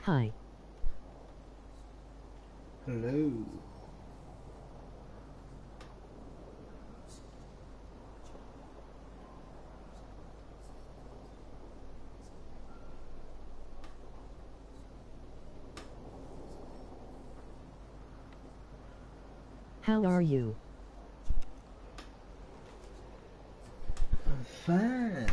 Hi. Hello. How are you? I'm fine.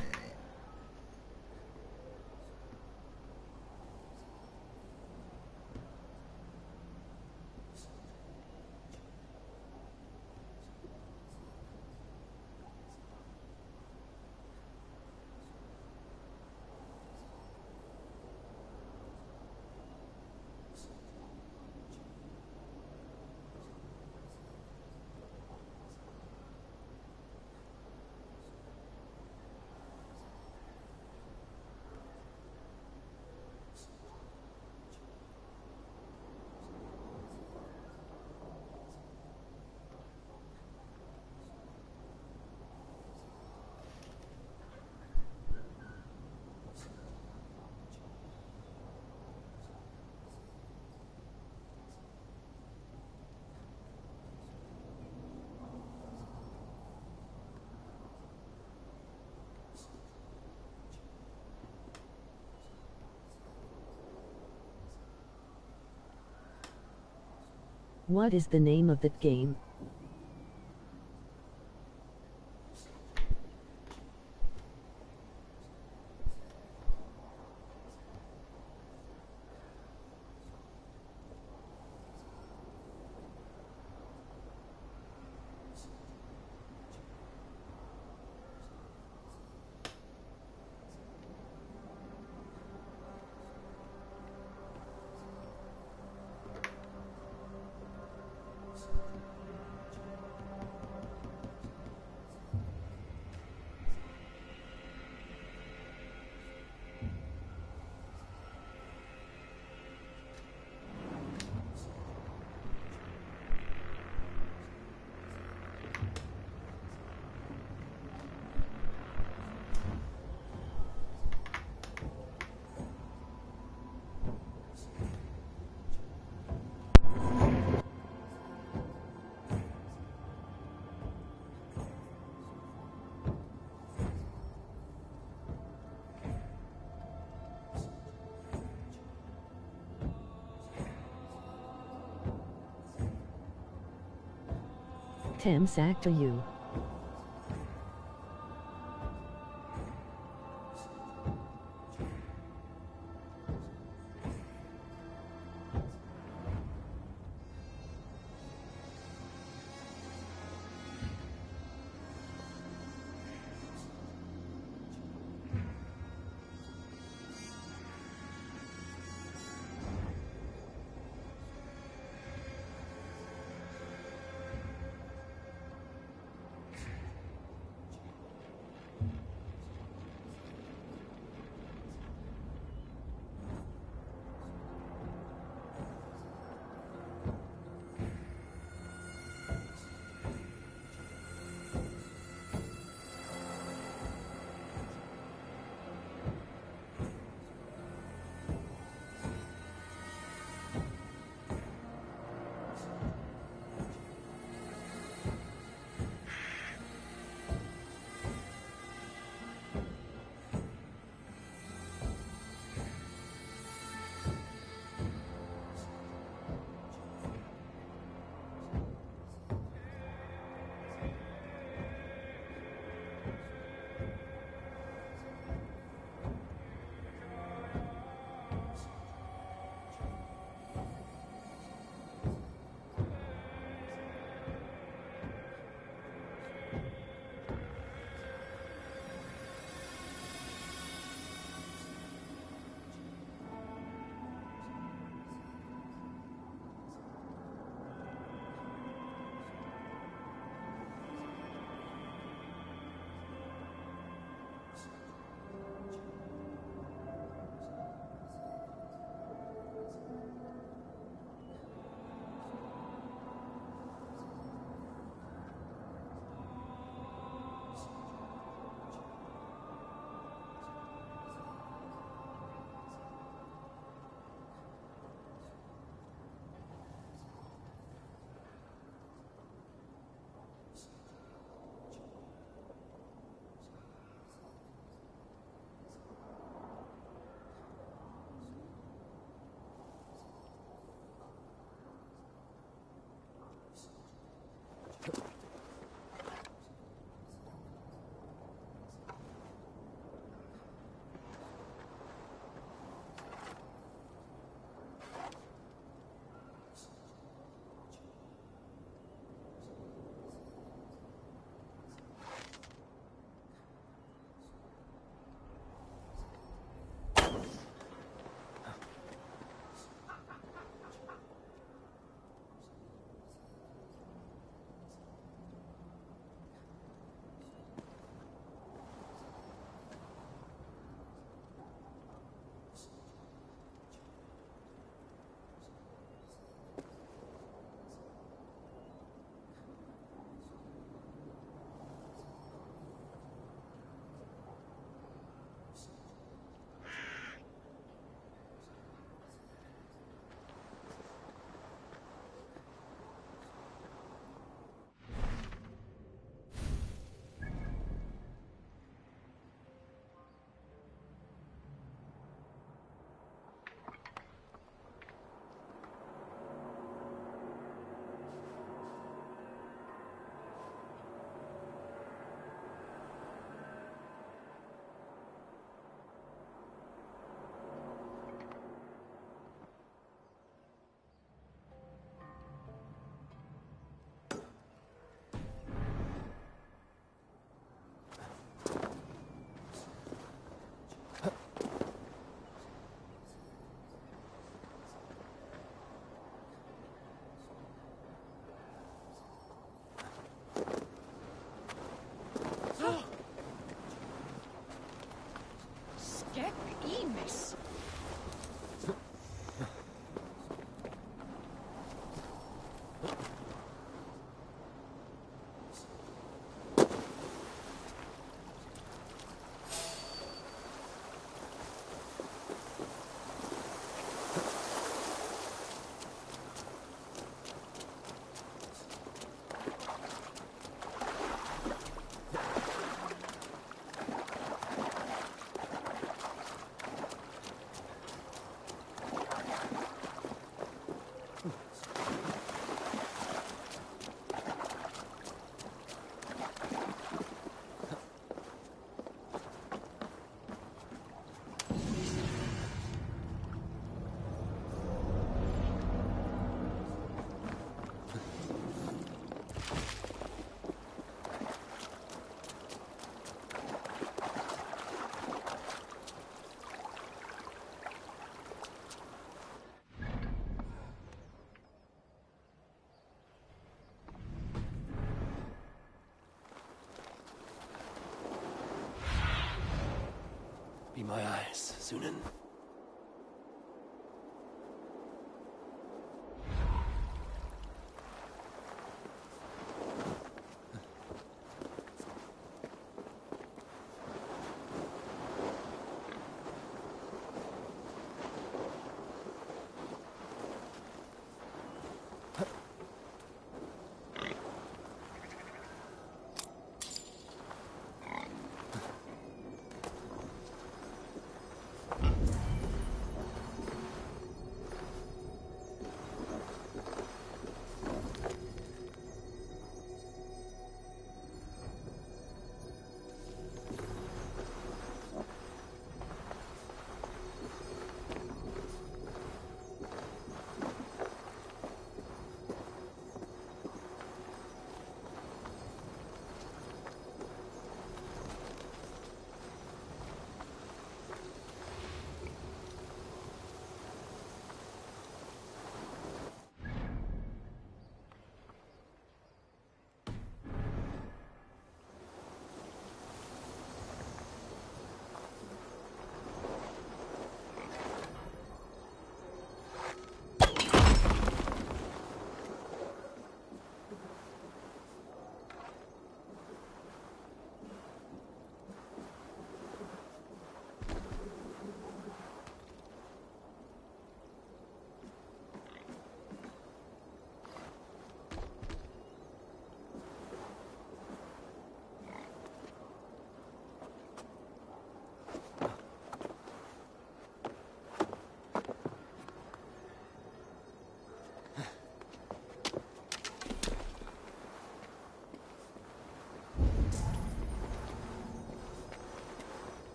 What is the name of that game? Tim sack to you. Be my eyes, Sunan.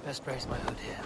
Best raise my hood here.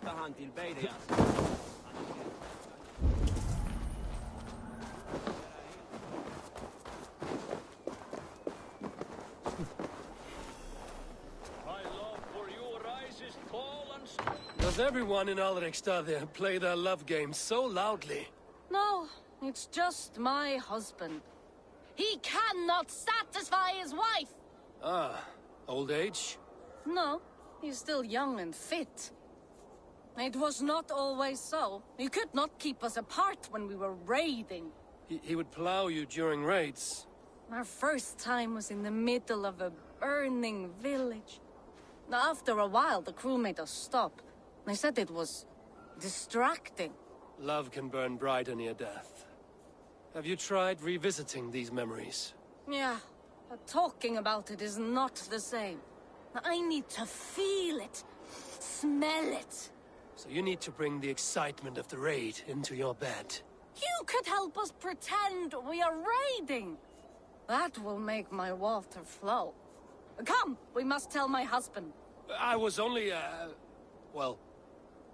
efterhand till Bedia. My love for you rises tall and strong. Does everyone in Alrekstad play their love game so loudly? No, it's just my husband. He cannot satisfy his wife! Ah, old age? No, he's still young and fit. It was not always so. He could not keep us apart when we were raiding. He would plow you during raids. Our first time was in the middle of a burning village. After a while, the crew made us stop. They said it was distracting. Love can burn brighter near death. Have you tried revisiting these memories? Yeah, but talking about it is not the same. I need to feel it, smell it. So you need to bring the excitement of the raid into your bed. You could help us pretend we are raiding. That will make my water flow. Come, we must tell my husband. I was only, well...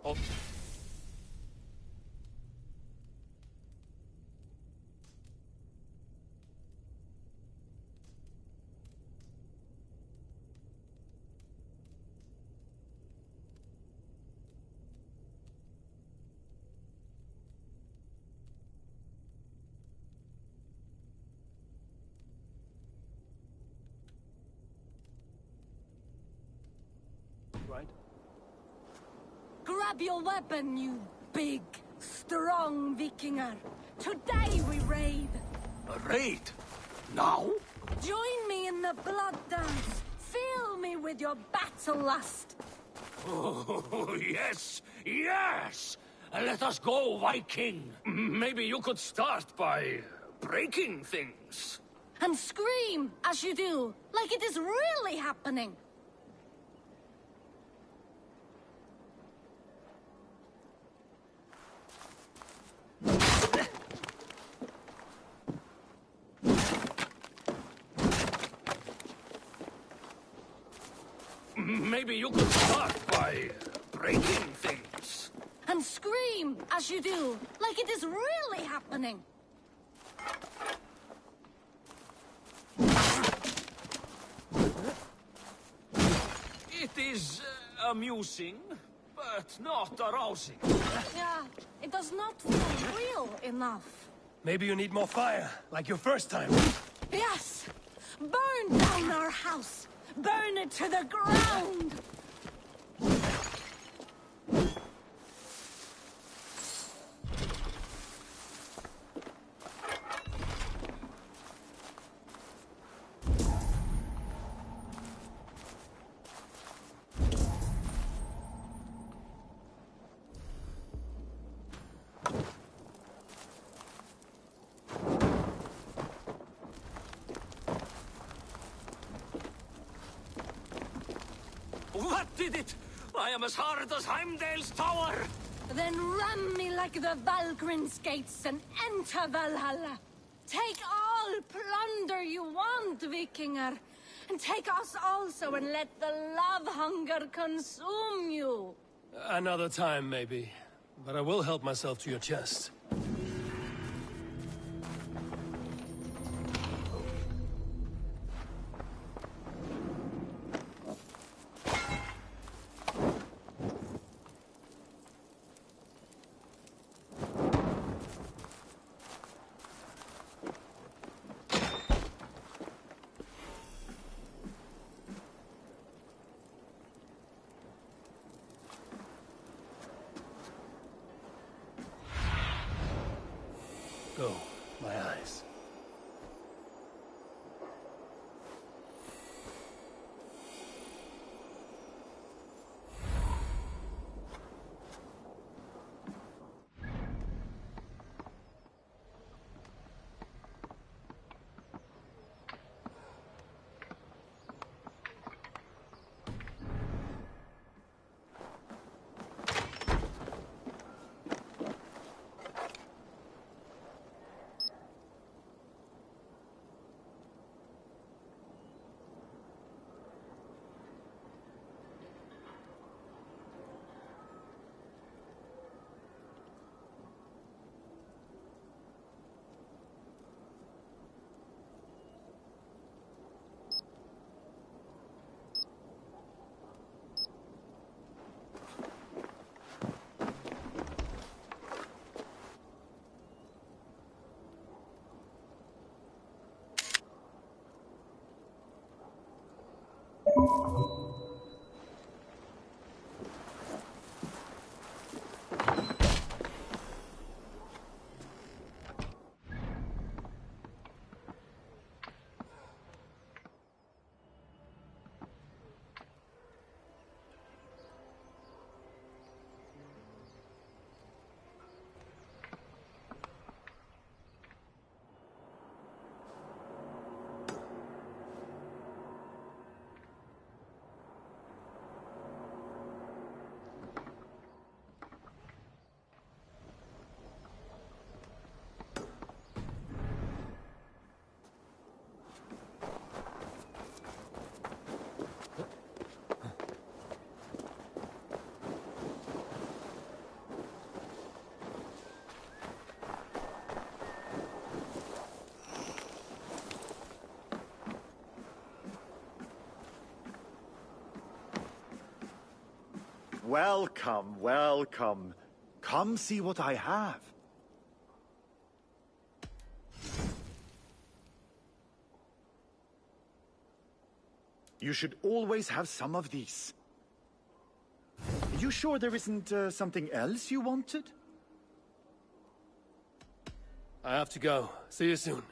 Oh. Right? Grab your weapon, you big, strong Vikinger. Today we raid. A raid? Now? Join me in the blood dance. Fill me with your battle lust. Oh, yes, yes! Let us go, Viking. Maybe you could start by breaking things. And scream as you do, like it is really happening. Maybe you could start by breaking things. And scream as you do, like it is really happening. It is amusing, but not arousing. Yeah, it does not feel real enough. Maybe you need more fire, like your first time. Yes! Burn down our house! Burn it to the ground! What did it? I am as hard as Heimdall's tower! Then ram me like the Valgryn's gates and enter Valhalla. Take all plunder you want, Vikinger. And take us also and let the love hunger consume you. Another time, maybe. But I will help myself to your chest. Go, my eyes. Welcome, welcome. Come see what I have. You should always have some of these. You sure there isn't something else you wanted? I have to go. See you soon.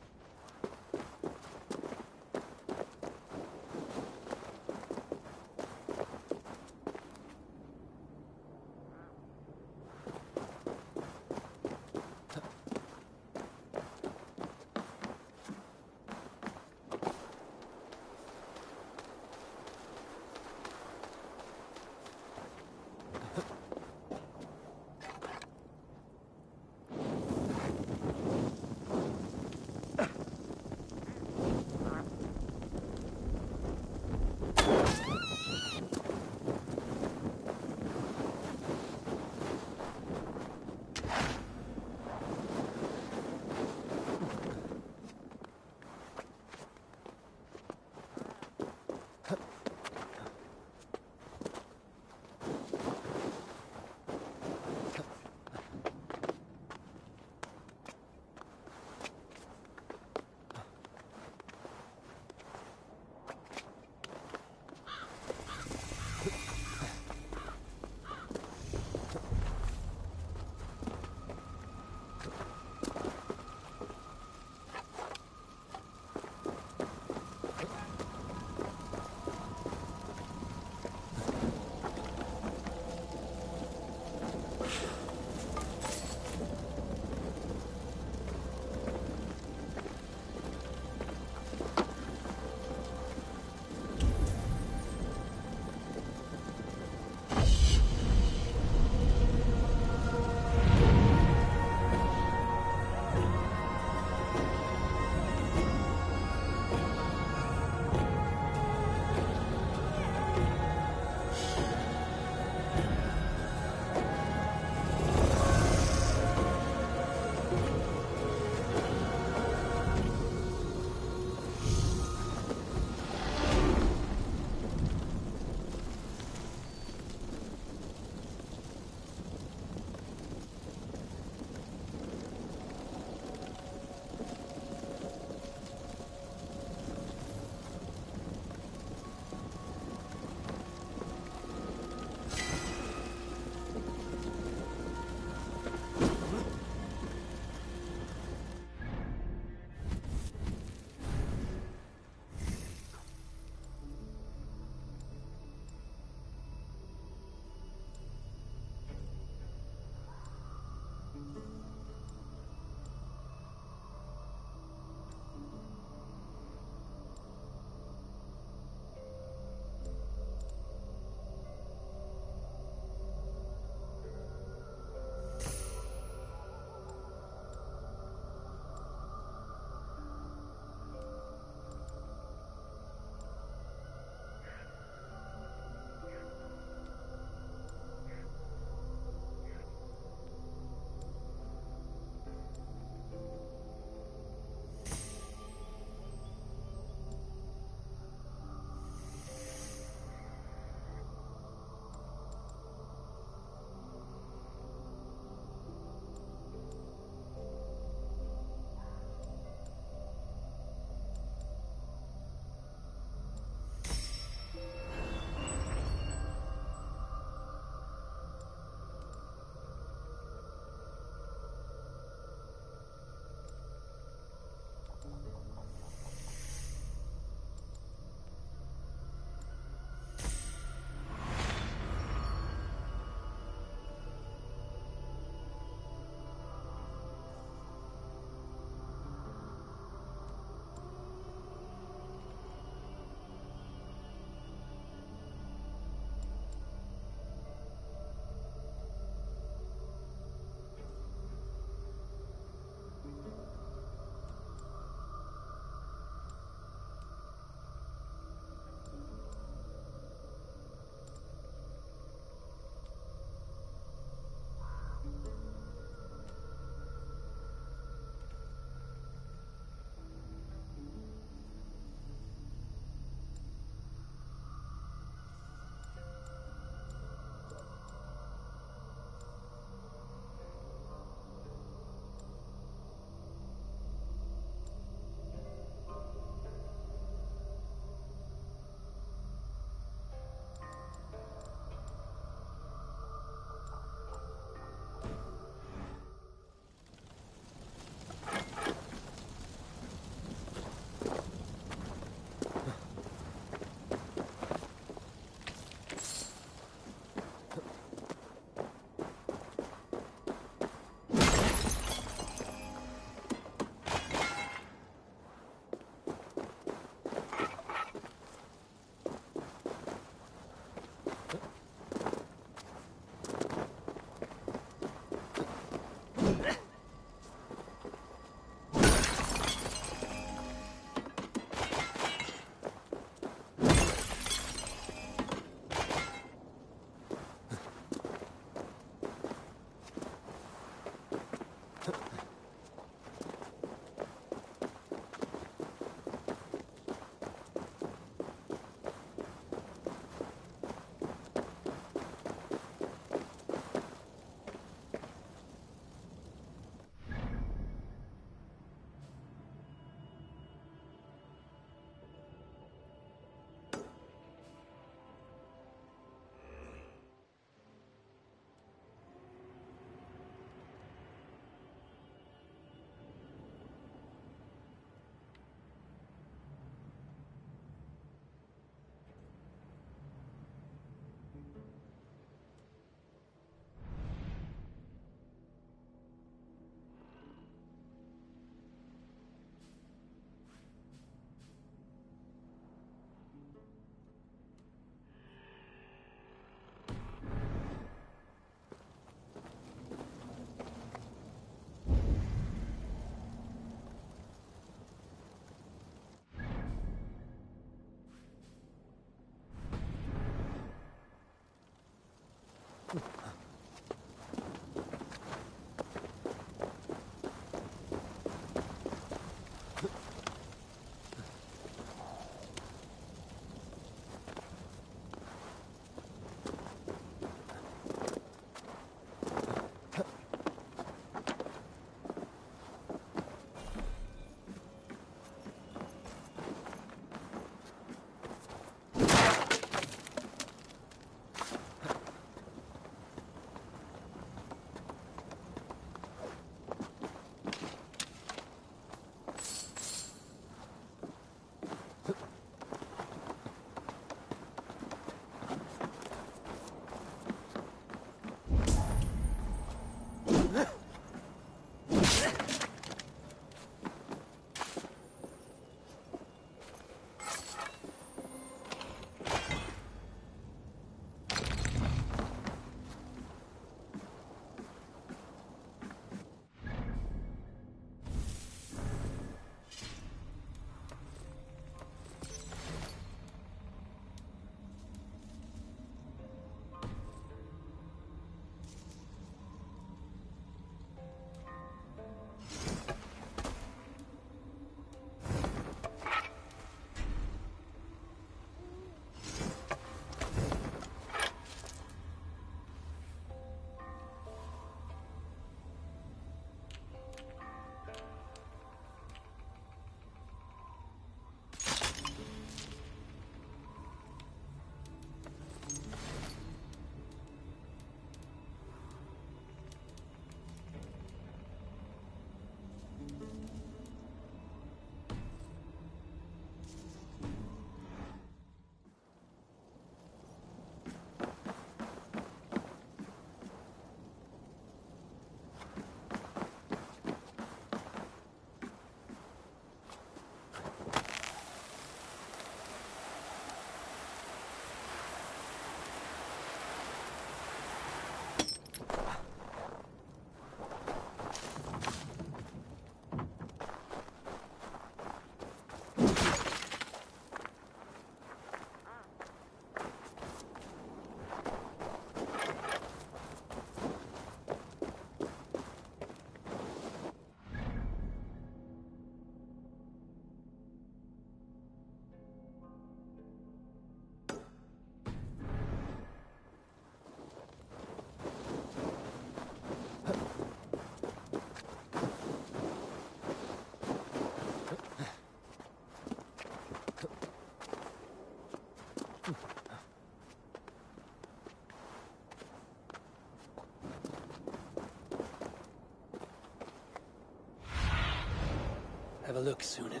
Have a look, Sunan.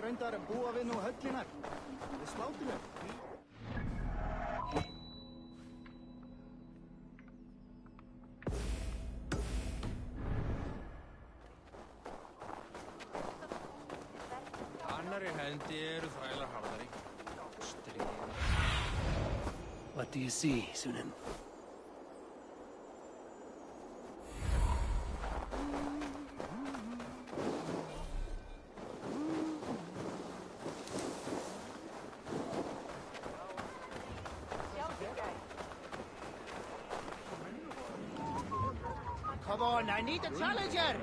Reyndar búa við nú höllinar. Við slátrum. Annarri hendi eru þrælar harðari. What do you see, Sunan? Come on, I need a challenger!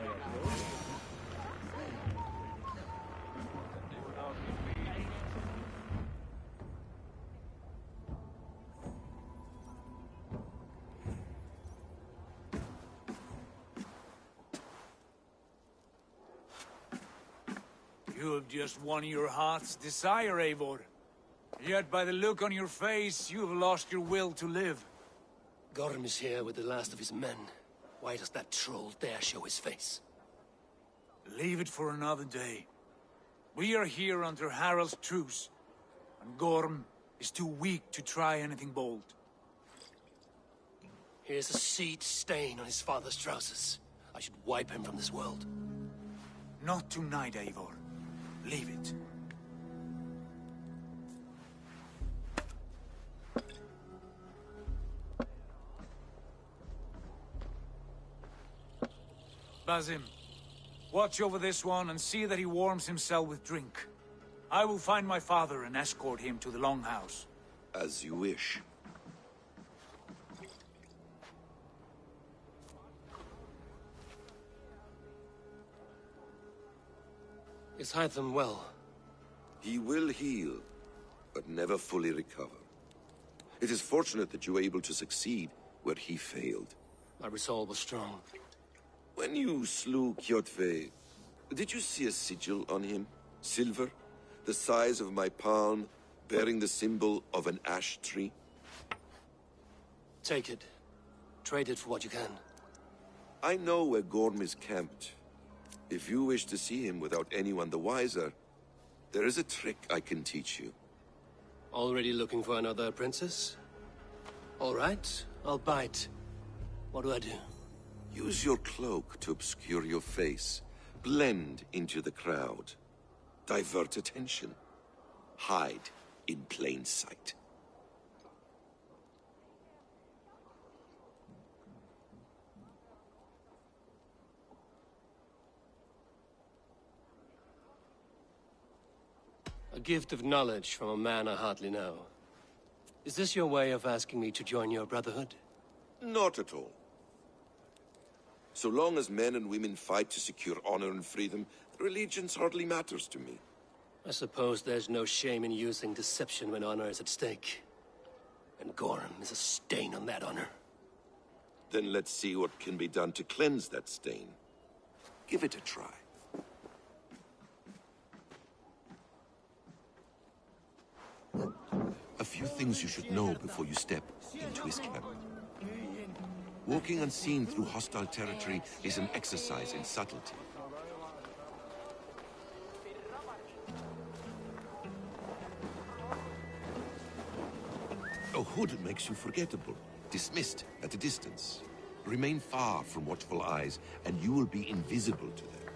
You have just won your heart's desire, Eivor. Yet by the look on your face, you have lost your will to live. Gorm is here with the last of his men. Why does that troll dare show his face? Leave it for another day. We are here under Harald's truce, and Gorm is too weak to try anything bold. Here's a seed stain on his father's trousers. I should wipe him from this world. Not tonight, Eivor. Leave it. Basim, watch over this one and see that he warms himself with drink. I will find my father and escort him to the Longhouse. As you wish. Is Hytham well? He will heal, but never fully recover. It is fortunate that you were able to succeed where he failed. My resolve was strong. When you slew Kjotve, did you see a sigil on him? Silver? The size of my palm, bearing the symbol of an ash tree? Take it. Trade it for what you can. I know where Gorm is camped. If you wish to see him without anyone the wiser, there is a trick I can teach you. Already looking for another princess? All right, I'll bite. What do I do? Use your cloak to obscure your face. Blend into the crowd. Divert attention. Hide in plain sight. A gift of knowledge from a man I hardly know. Is this your way of asking me to join your brotherhood? Not at all. So long as men and women fight to secure honor and freedom, their allegiance hardly matters to me. I suppose there's no shame in using deception when honor is at stake. And Gorham is a stain on that honor. Then let's see what can be done to cleanse that stain. Give it a try. A few things you should know before you step into his camp. Walking unseen through hostile territory is an exercise in subtlety. A hood makes you forgettable, dismissed at a distance. Remain far from watchful eyes, and you will be invisible to them.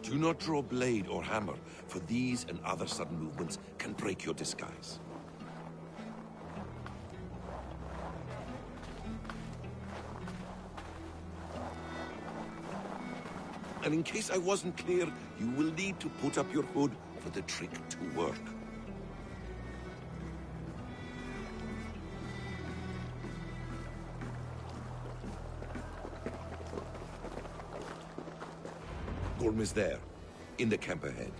Do not draw blade or hammer, for these and other sudden movements can break your disguise. And in case I wasn't clear, you will need to put up your hood for the trick to work. Gorm is there, in the camp ahead.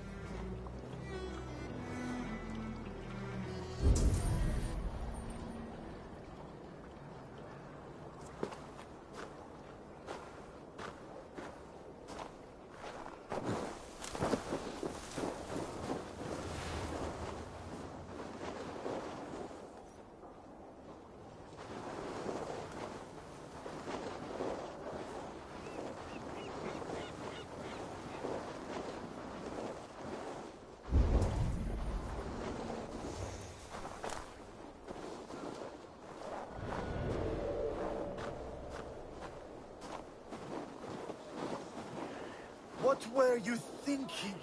What were you thinking?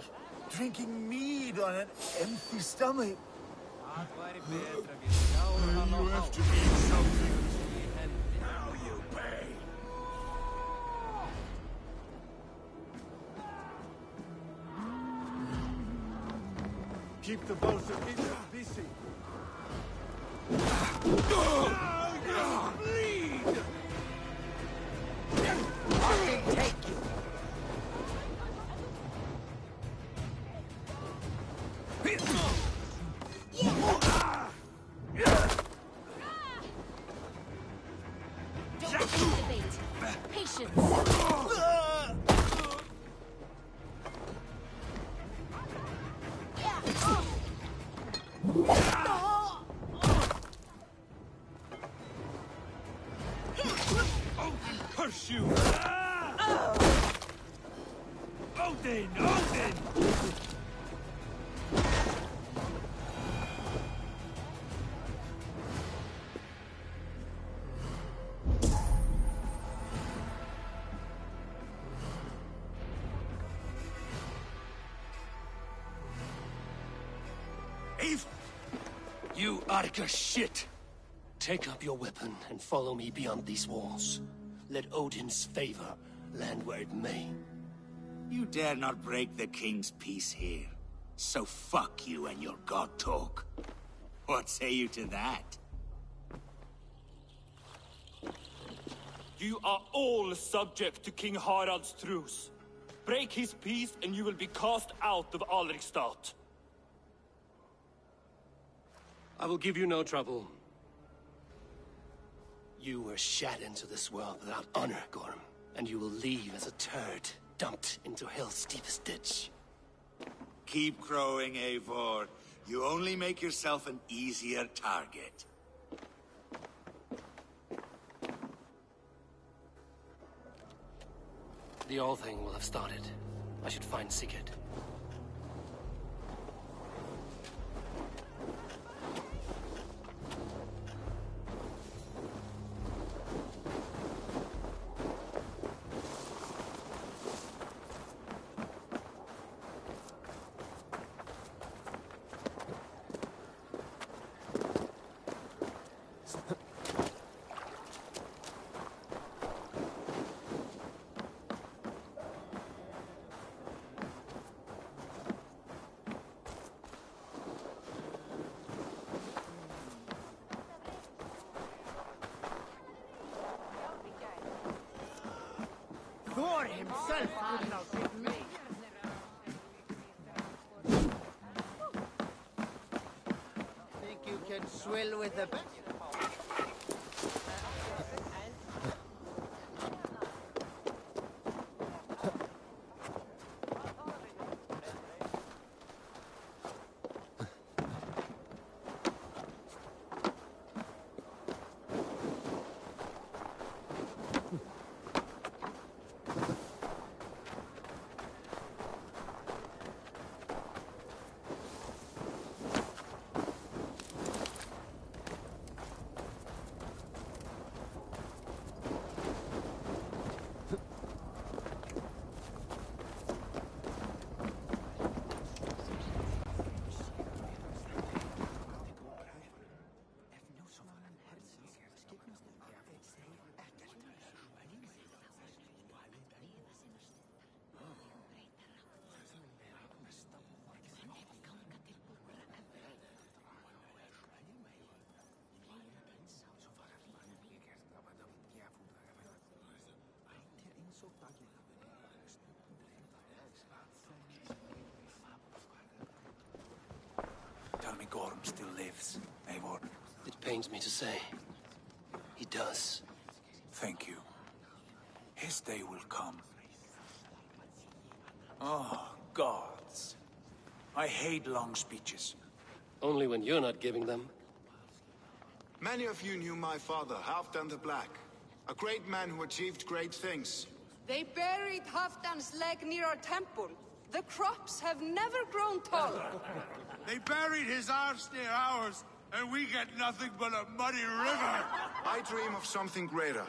Drinking mead on an empty stomach? You have to eat something. Now you pay. Keep the both of you busy. Now you bleed! I can take you. Curse you! Odin! Odin! You Arca shit! Take up your weapon and follow me beyond these walls. Let Odin's favor land where it may. You dare not break the king's peace here. So fuck you and your god talk. What say you to that? You are all subject to King Harald's truce. Break his peace and you will be cast out of Alrikstad. I will give you no trouble. You were shat into this world without honor, Gorm, and you will leave as a turd, dumped into hell's deepest ditch. Keep crowing, Eivor. You only make yourself an easier target. The All Thing will have started. I should find Sigurd. himself couldn't outwit me. Think you can swill with the best? Tell me Gorm still lives, Eivor. It pains me to say. He does. Thank you. His day will come. Oh, gods. I hate long speeches. Only when you're not giving them. Many of you knew my father, Halfdan the Black. A great man who achieved great things. They buried Halfdan's leg near our temple. The crops have never grown taller. They buried his arse near ours, and we get nothing but a muddy river. I dream of something greater.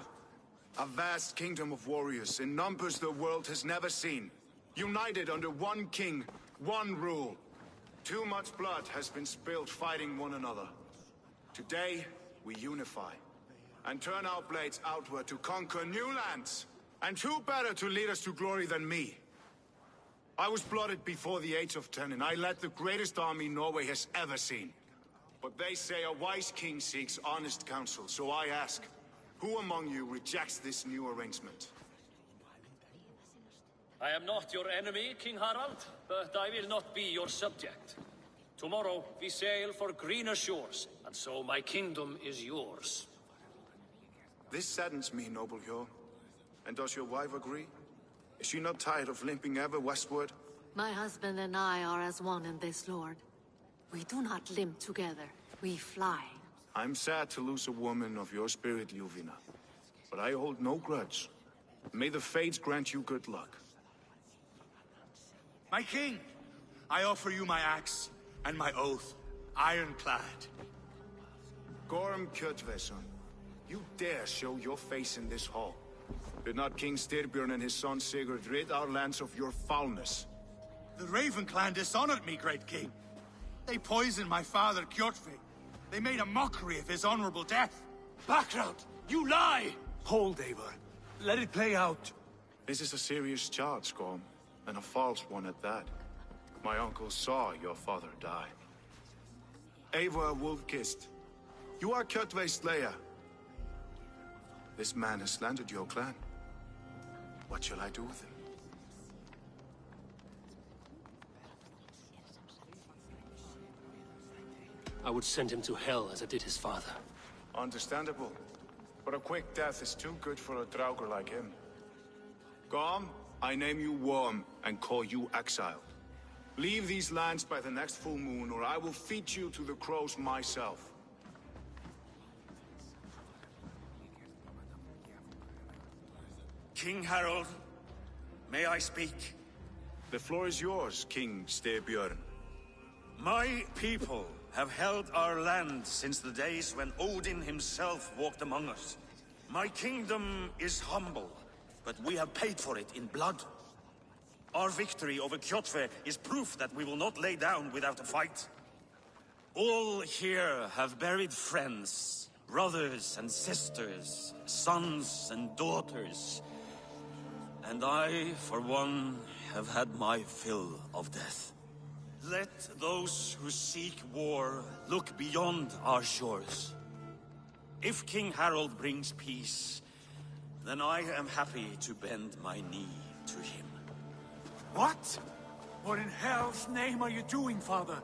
A vast kingdom of warriors in numbers the world has never seen. United under one king, one rule. Too much blood has been spilled fighting one another. Today, we unify. And turn our blades outward to conquer new lands. And who better to lead us to glory than me? I was blooded before the age of 10, and I led the greatest army Norway has ever seen. But they say a wise king seeks honest counsel, so I ask, who among you rejects this new arrangement? I am not your enemy, King Harald, but I will not be your subject. Tomorrow we sail for greener shores, and so my kingdom is yours. This saddens me, noble Hjor. And does your wife agree? Is she not tired of limping ever westward? My husband and I are as one in this, Lord. We do not limp together. We fly. I'm sad to lose a woman of your spirit, Yuvina. But I hold no grudge. May the fates grant you good luck. My king, I offer you my axe and my oath, ironclad. Gorm Kjotveson, you dare show your face in this hall. Did not King Styrbjörn and his son Sigurd rid our lands of your foulness? The Raven clan dishonored me, great king. They poisoned my father, Kjotve. They made a mockery of his honorable death. Background! You lie! Hold, Eivor. Let it play out. This is a serious charge, Gorm, and a false one at that. My uncle saw your father die. Eivor Wolf-Kissed, you are Kjotve's slayer. This man has slandered your clan. What shall I do with him? I would send him to hell as I did his father. Understandable. But a quick death is too good for a Draugr like him. Gorm, I name you Worm and call you exiled. Leave these lands by the next full moon, or I will feed you to the crows myself. King Harold, may I speak? The floor is yours, King Styrbjörn. My people have held our land since the days when Odin himself walked among us. My kingdom is humble, but we have paid for it in blood. Our victory over Kjotve is proof that we will not lay down without a fight. All here have buried friends, brothers and sisters, sons and daughters. And I, for one, have had my fill of death. Let those who seek war look beyond our shores. If King Harold brings peace, then I am happy to bend my knee to him. What? What in hell's name are you doing, Father?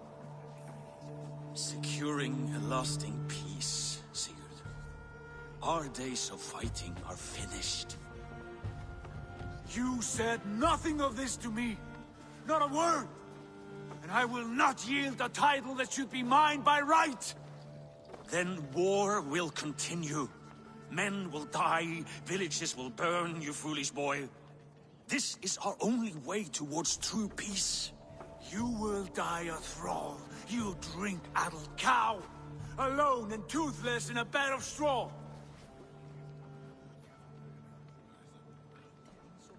Securing a lasting peace, Sigurd. Our days of fighting are finished. You said nothing of this to me. Not a word. And I will not yield a title that should be mine by right. Then war will continue. Men will die, villages will burn, you foolish boy. This is our only way towards true peace. You will die a thrall. You drink-addled cow. Alone and toothless in a bed of straw.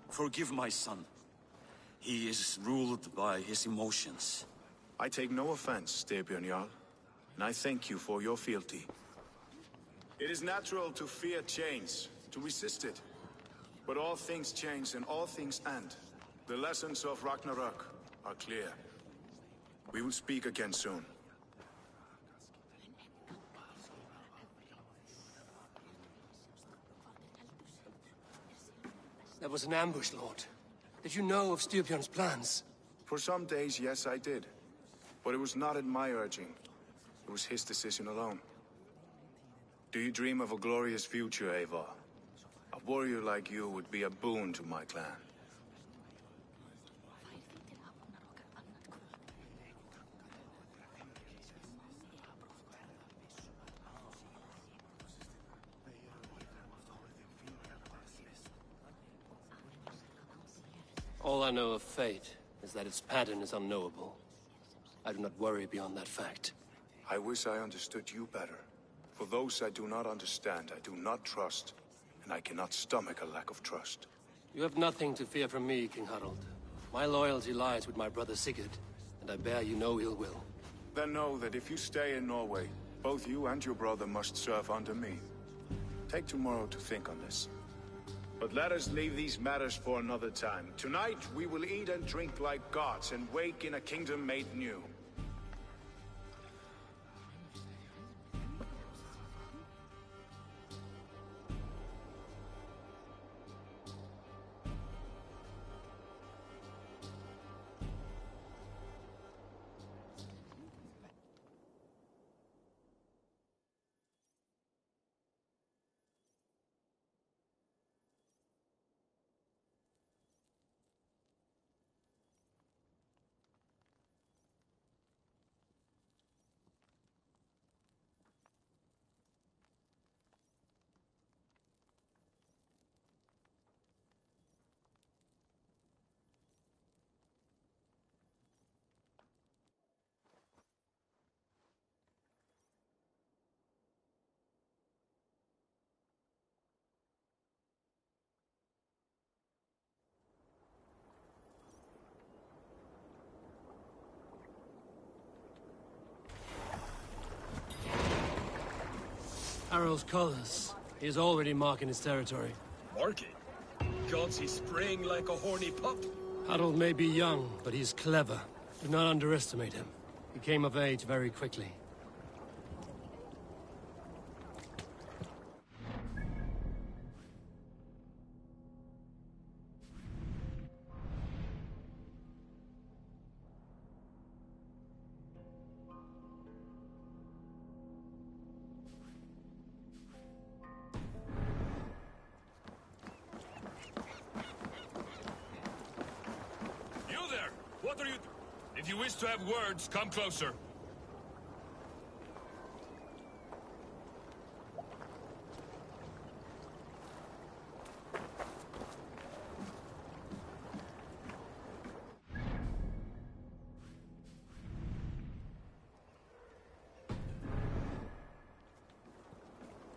Forgive my son. He is ruled by his emotions. I take no offense, Styrbjörn Jarl, and I thank you for your fealty. It is natural to fear change, to resist it. But all things change and all things end. The lessons of Ragnarok are clear. We will speak again soon. That was an ambush, Lord. Did you know of Styrbjörn's plans? For some days, yes, I did. But it was not at my urging. It was his decision alone. Do you dream of a glorious future, Eivor? A warrior like you would be a boon to my clan. All I know of fate is that its pattern is unknowable. I do not worry beyond that fact. I wish I understood you better. For those I do not understand, I do not trust, and I cannot stomach a lack of trust. You have nothing to fear from me, King Harald. My loyalty lies with my brother Sigurd, and I bear you no ill will. Then know that if you stay in Norway, both you and your brother must serve under me. Take tomorrow to think on this. But let us leave these matters for another time. Tonight, we will eat and drink like gods and wake in a kingdom made new. Harald's colors. He is already marking his territory. Marking? Gods, he's spraying like a horny pup. Harald may be young, but he's clever. Do not underestimate him. He came of age very quickly. What are you... If you wish to have words, come closer.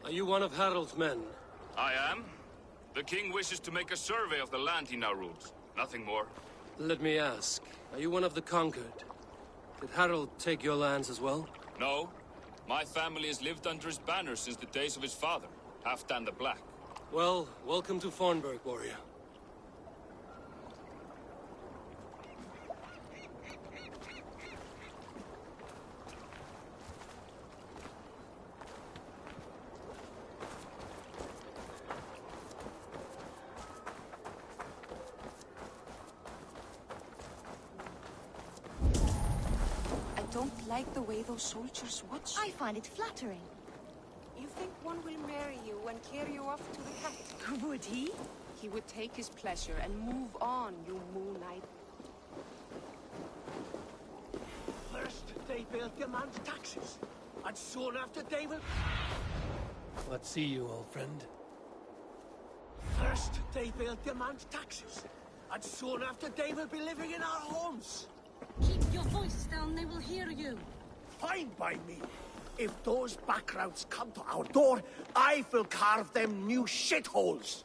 Are you one of Harald's men? I am. The king wishes to make a survey of the land he now rules. Nothing more. Let me ask, are you one of the conquered? Did Harald take your lands as well? No. My family has lived under his banner since the days of his father, Halfdan the Black. Well, welcome to Fornburg, warrior. don't like the way those soldiers watch you. I find it flattering. You think one will marry you and carry you off to the capital? Would he? He would take his pleasure and move on, you Moon Knight. First, they will demand taxes, and soon after they will... What see you, old friend? First, they will demand taxes, and soon after they will be living in our homes. Keep your voice down, they will hear you. Fine by me. If those backgrounds come to our door, I will carve them new shitholes.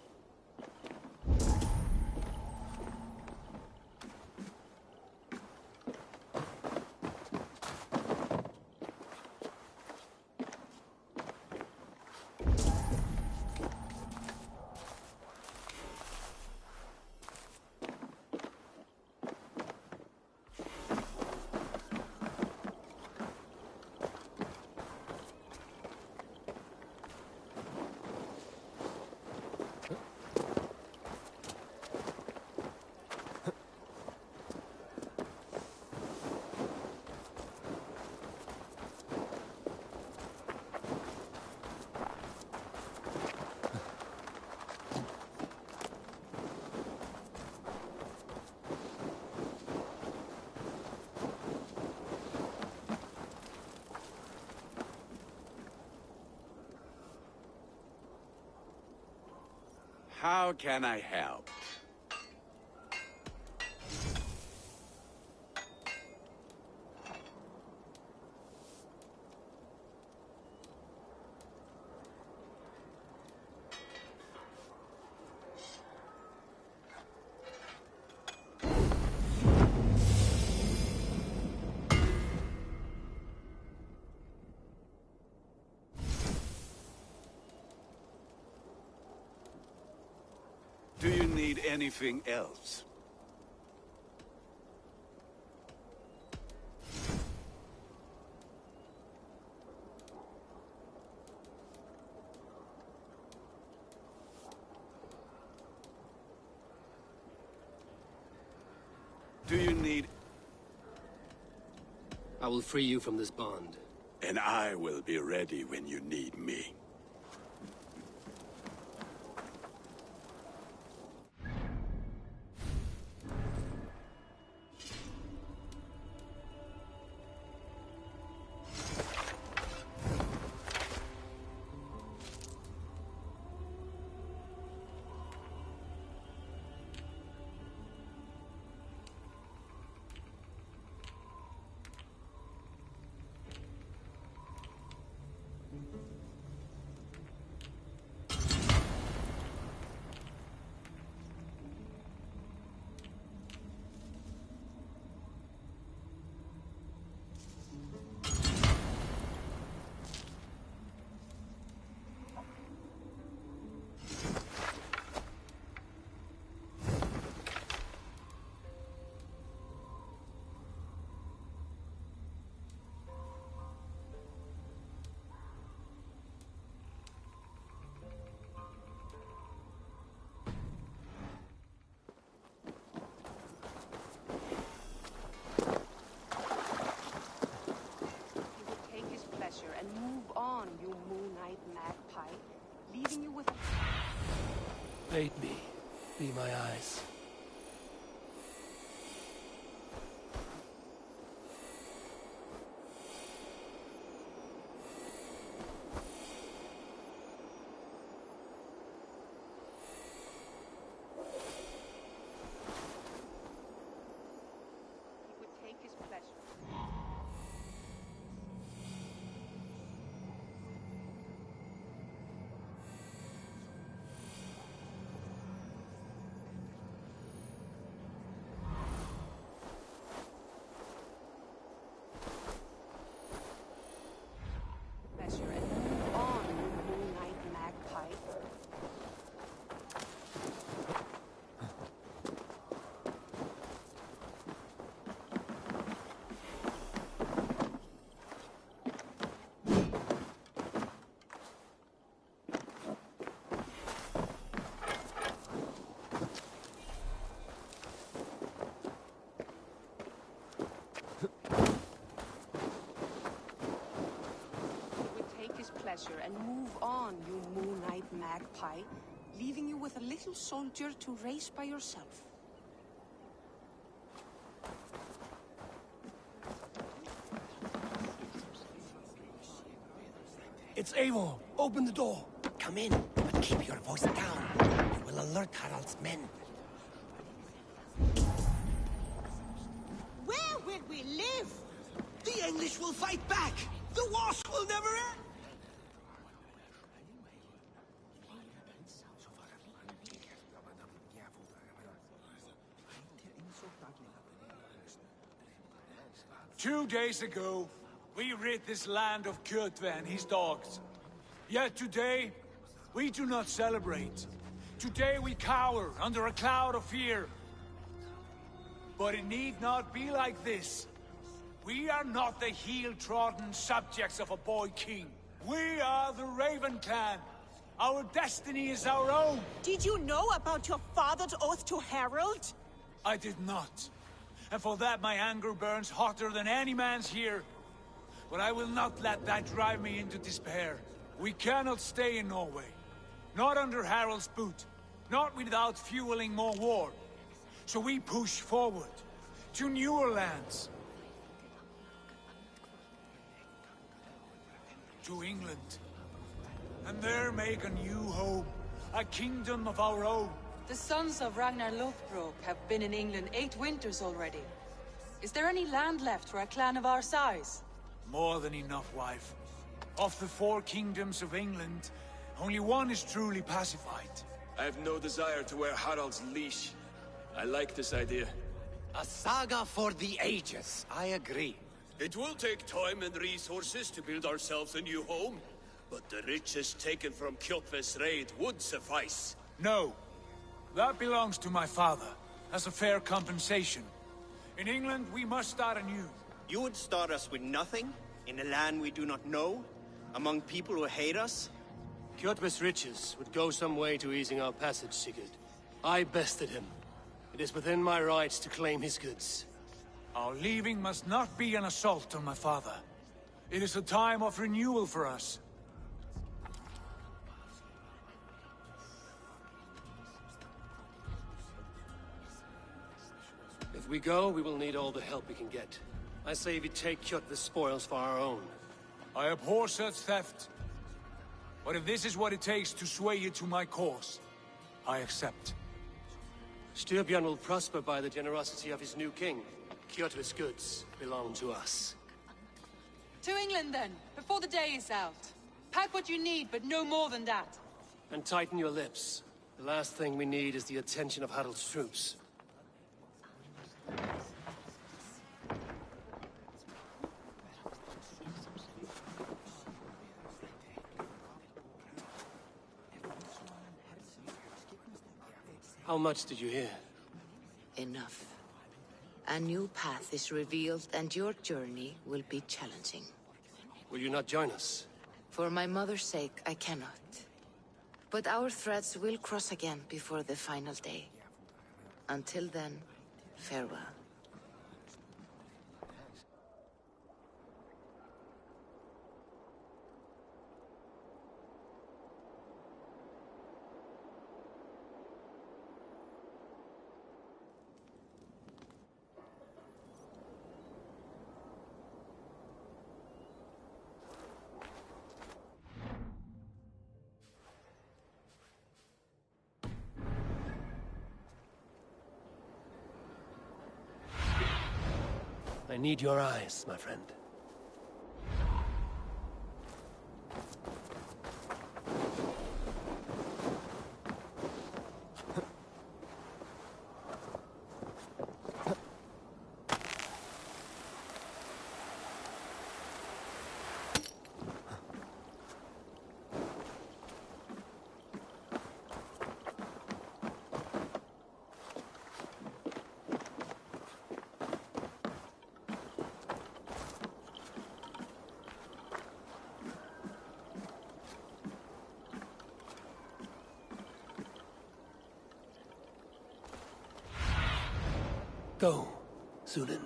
How can I help? Do you need anything else? Do you need... I will free you from this bond. And I will be ready when you need me. And move on, you Moon Knight magpie, leaving you with a... Bait me. Be my eyes. He would take his pleasure. and move on, you moonlight magpie, leaving you with a little soldier to race by yourself. It's Eivor. Open the door. Come in, but keep your voice down. It will alert Harald's men. Where will we live? The English will fight back! The wars will never end! Two days ago, we rid this land of Kjotve and his dogs. Yet today, we do not celebrate. Today we cower under a cloud of fear. But it need not be like this. We are not the heel-trodden subjects of a boy king. We are the Raven clan. Our destiny is our own. Did you know about your father's oath to Harald? I did not. And for that my anger burns hotter than any man's here. But I will not let that drive me into despair. We cannot stay in Norway. Not under Harald's boot. Not without fueling more war. So we push forward to newer lands. To England. And there make a new home. A kingdom of our own. The sons of Ragnar Lothbrok have been in England 8 winters already. Is there any land left for a clan of our size? More than enough, wife. Of the 4 kingdoms of England, only one is truly pacified. I have no desire to wear Harald's leash. I like this idea. A saga for the ages, I agree. It will take time and resources to build ourselves a new home, but the riches taken from Kjotve's raid would suffice. No. That belongs to my father, as a fair compensation. In England, we must start anew. You would start us with nothing? In a land we do not know? Among people who hate us? Kjotve's riches would go some way to easing our passage, Sigurd. I bested him. It is within my rights to claim his goods. Our leaving must not be an assault on my father. It is a time of renewal for us. If we go, we will need all the help we can get. I say we take Kjotve's spoils for our own. I abhor such theft. But if this is what it takes to sway you to my cause, I accept. Styrbjörn will prosper by the generosity of his new king. Kjotve's goods belong to us. To England then, before the day is out. Pack what you need, but no more than that. And tighten your lips. The last thing we need is the attention of Harald's troops. How much did you hear? Enough. A new path is revealed and your journey will be challenging. Will you not join us? For my mother's sake, I cannot. But our threads will cross again before the final day. Until then, farewell. I need your eyes, my friend. Go, Zulin.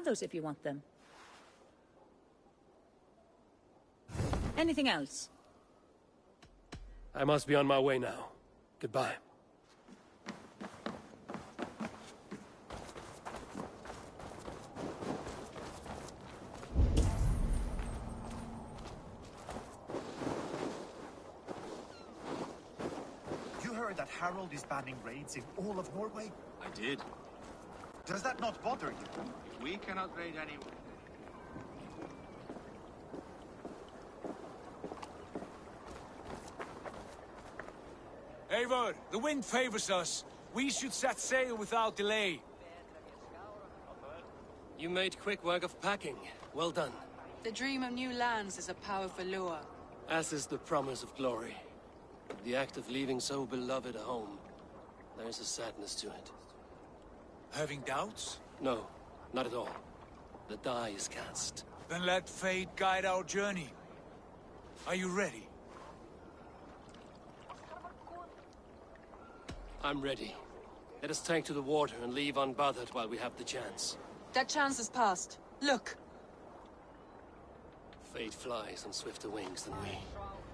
those if you want them. Anything else? I must be on my way now. Goodbye. You heard that Harold is banning raids in all of Norway? I did. Does that not bother you? We cannot raid anyone. Eivor, the wind favors us. We should set sail without delay. You made quick work of packing. Well done. The dream of new lands is a powerful lure. As is the promise of glory. The act of leaving so beloved a home. There's a sadness to it. Having doubts? No, not at all. The die is cast. Then let fate guide our journey. Are you ready? I'm ready. Let us take to the water and leave unbothered while we have the chance. That chance is past. Look! Fate flies on swifter wings than we.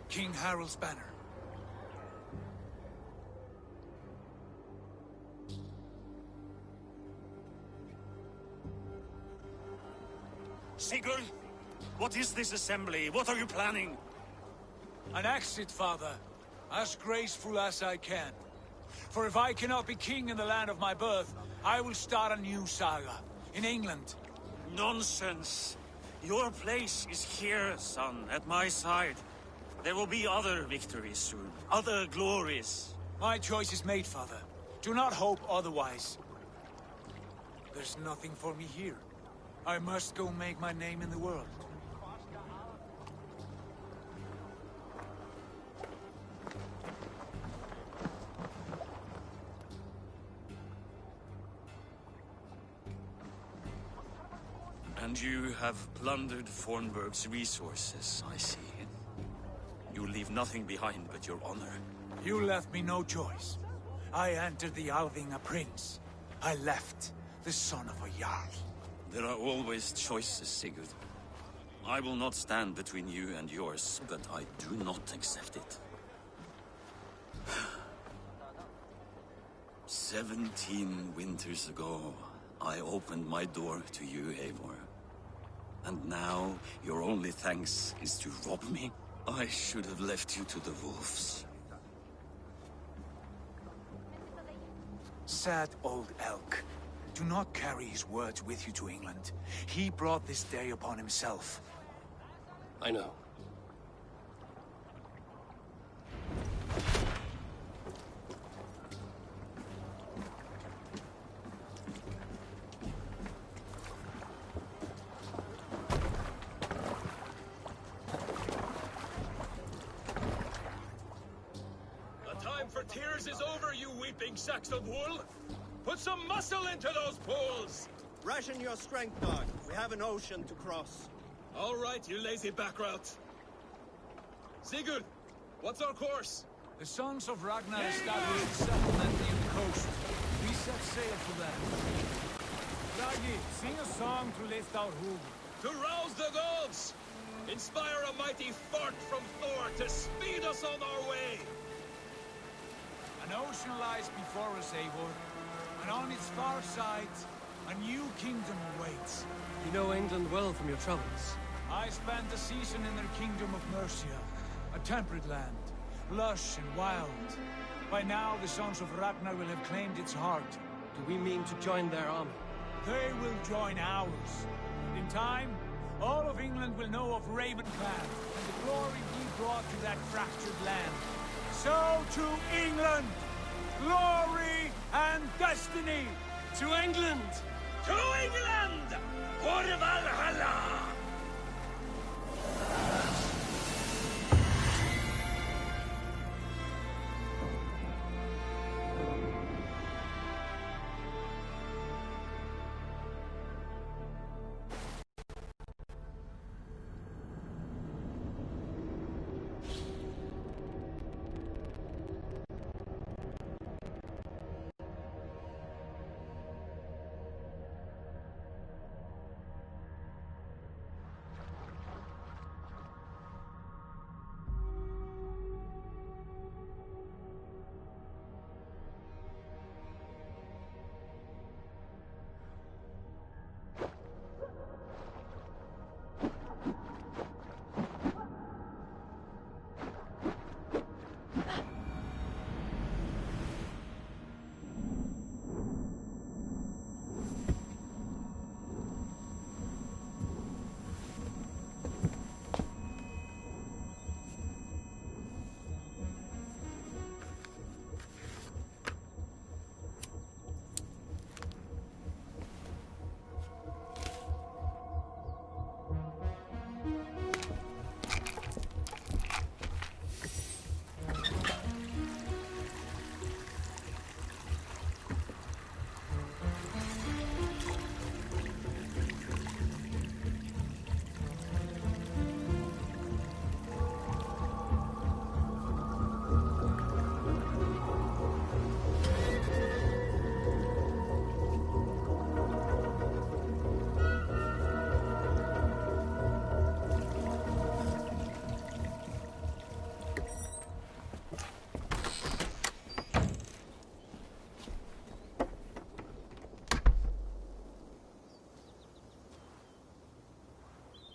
King Harold's banner. Sigurd, what is this assembly? What are you planning? An exit, father. As graceful as I can. For if I cannot be king in the land of my birth, I will start a new saga. In England. Nonsense. Your place is here, son, at my side. There will be other victories soon. Other glories. My choice is made, father. Do not hope otherwise. There's nothing for me here. I must go make my name in the world. And you have plundered Fornburg's resources, I see. You leave nothing behind but your honor. You left me no choice. I entered the Alving a prince. I left the son of a Jarl. There are always choices, Sigurd. I will not stand between you and yours, but I do not accept it. 17 winters ago, I opened my door to you, Eivor. And now, your only thanks is to rob me? I should have left you to the wolves. Sad old elk. Do not carry his words with you to England. He brought this day upon himself. I know. Tears is over, you weeping sacks of wool! Put some muscle into those pools! Ration your strength, dog. We have an ocean to cross. All right, you lazy backrout. Sigurd, what's our course? The sons of Ragnar established a settlement near the coast. We set sail for them. Ragi, sing a song to lift our hoof. To rouse the gods! Inspire a mighty fart from Thor to speed us on our way! An ocean lies before us, Eivor, and on its far side, a new kingdom awaits. You know England well from your travels. I spent a season in their kingdom of Mercia, a temperate land, lush and wild. By now, the sons of Ragnar will have claimed its heart. Do we mean to join their army? They will join ours. In time, all of England will know of Raven Clan and the glory we brought to that fractured land. So to England! Glory and destiny! To England! To England! For Valhalla!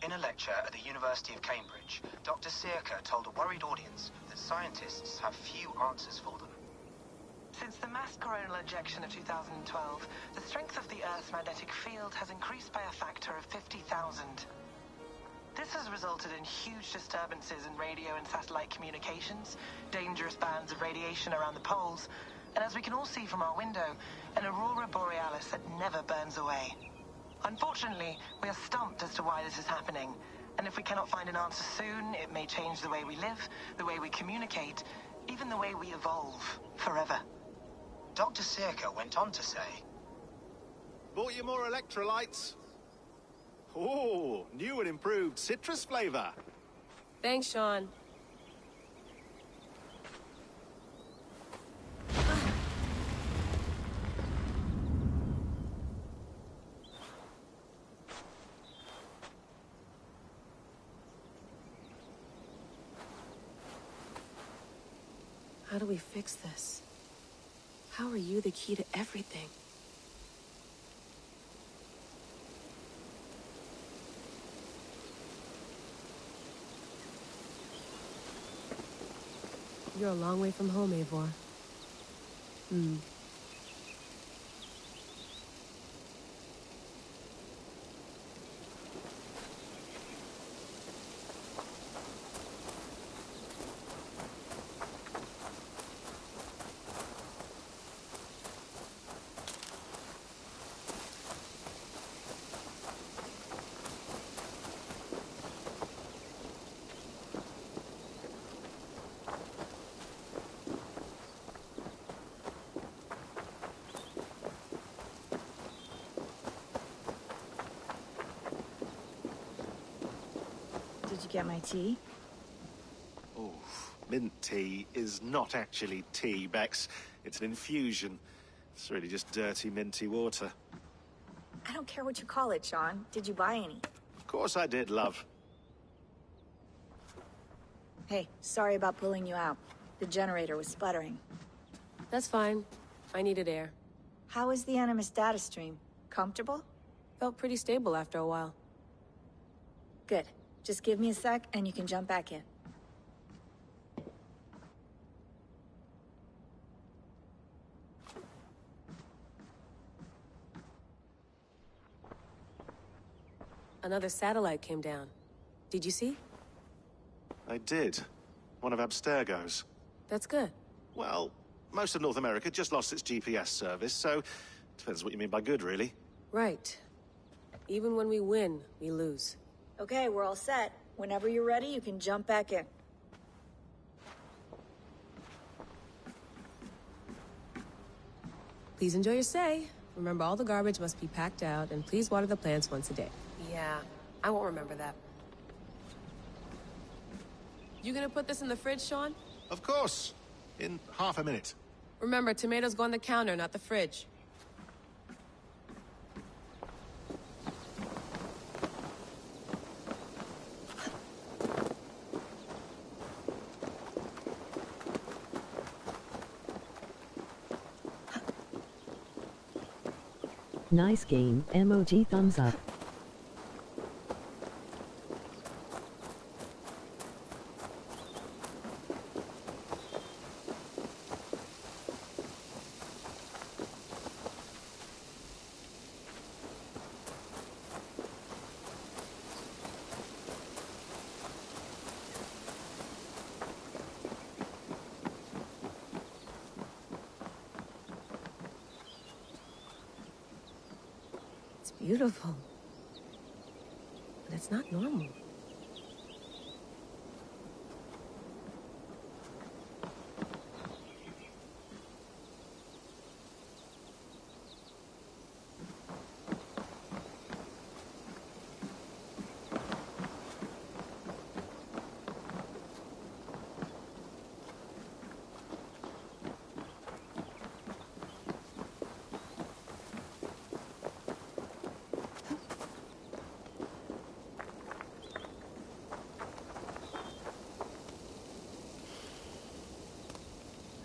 In a lecture at the University of Cambridge, Dr. Circa told a worried audience that scientists have few answers for them. Since the mass coronal ejection of 2012, the strength of the Earth's magnetic field has increased by a factor of 50,000. This has resulted in huge disturbances in radio and satellite communications, dangerous bands of radiation around the poles, and as we can all see from our window, an aurora borealis that never burns away. Unfortunately, we are stumped as to why this is happening, and if we cannot find an answer soon, it may change the way we live, the way we communicate, even the way we evolve, forever. Dr. Circa went on to say, "Bought you more electrolytes? Oh, new and improved citrus flavor." Thanks, Sean. How do we fix this? How are you the key to everything? You're a long way from home, Eivor. Did you get my tea? Oh, mint tea is not actually tea, Bex. It's an infusion. It's really just dirty, minty water. I don't care what you call it, Sean. Did you buy any? Of course I did, love. Hey, sorry about pulling you out. The generator was sputtering. That's fine. I needed air. How was the Animus data stream? Comfortable? Felt pretty stable after a while. Good. Just give me a sec and you can jump back in. Another satellite came down. Did you see? I did. One of Abstergo's. That's good. Well, most of North America just lost its GPS service, so depends what you mean by good, really. Right. Even when we win, we lose. Okay, we're all set. Whenever you're ready, you can jump back in. Please enjoy your stay. Remember, all the garbage must be packed out, and please water the plants once a day. Yeah, I won't remember that. You gonna put this in the fridge, Sean? Of course. In half a minute. Remember, tomatoes go on the counter, not the fridge. Nice game, emoji thumbs up. Beautiful. But it's not normal.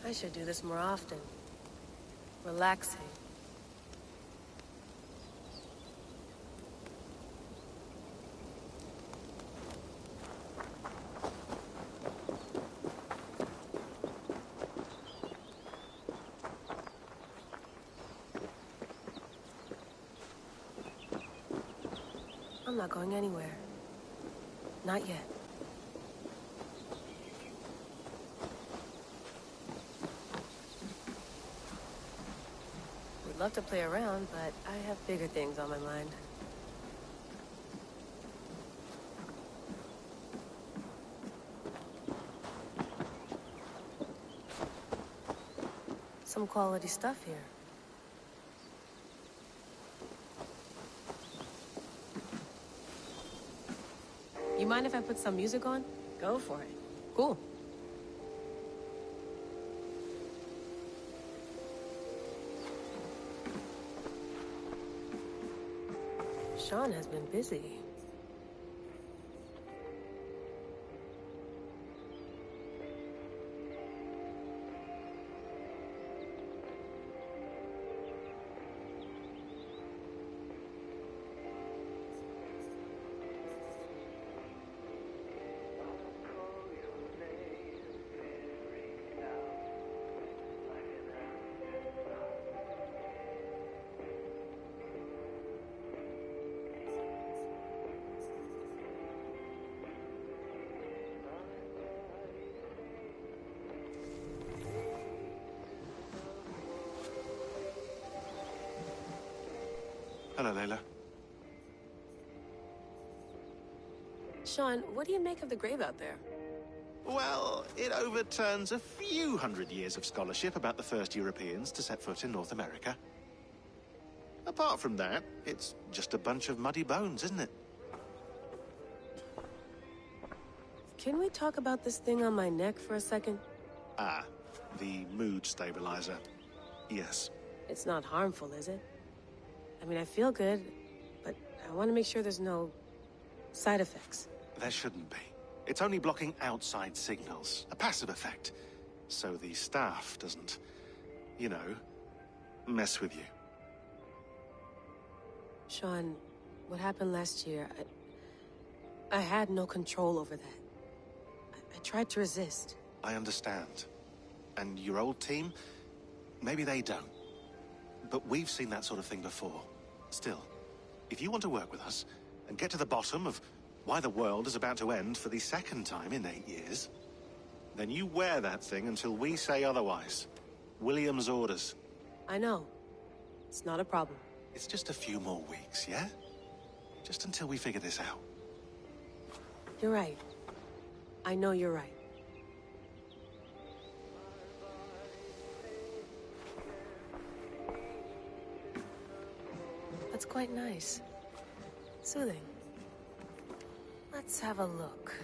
I should do this more often. Relaxing. I'm not going anywhere. Not yet. Would love to play around, but I have bigger things on my mind. Some quality stuff here. You mind if I put some music on? Go for it. Cool. Sean has been busy. Hello, Layla. Sean, what do you make of the grave out there? Well, it overturns a few hundred years of scholarship about the first Europeans to set foot in North America. Apart from that, it's just a bunch of muddy bones, isn't it? Can we talk about this thing on my neck for a second? Ah, the mood stabilizer. Yes. It's not harmful, is it? I mean, I feel good, but I want to make sure there's no side effects. There shouldn't be. It's only blocking outside signals, a passive effect. So the staff doesn't, you know, mess with you. Sean, what happened last year, I had no control over that. I tried to resist. I understand. And your old team, maybe they don't. But we've seen that sort of thing before. Still, if you want to work with us and get to the bottom of why the world is about to end for the second time in 8 years, then you wear that thing until we say otherwise. William's orders. I know. It's not a problem. It's just a few more weeks, yeah? Just until we figure this out. You're right. I know you're right. That's quite nice. Soothing. Let's have a look.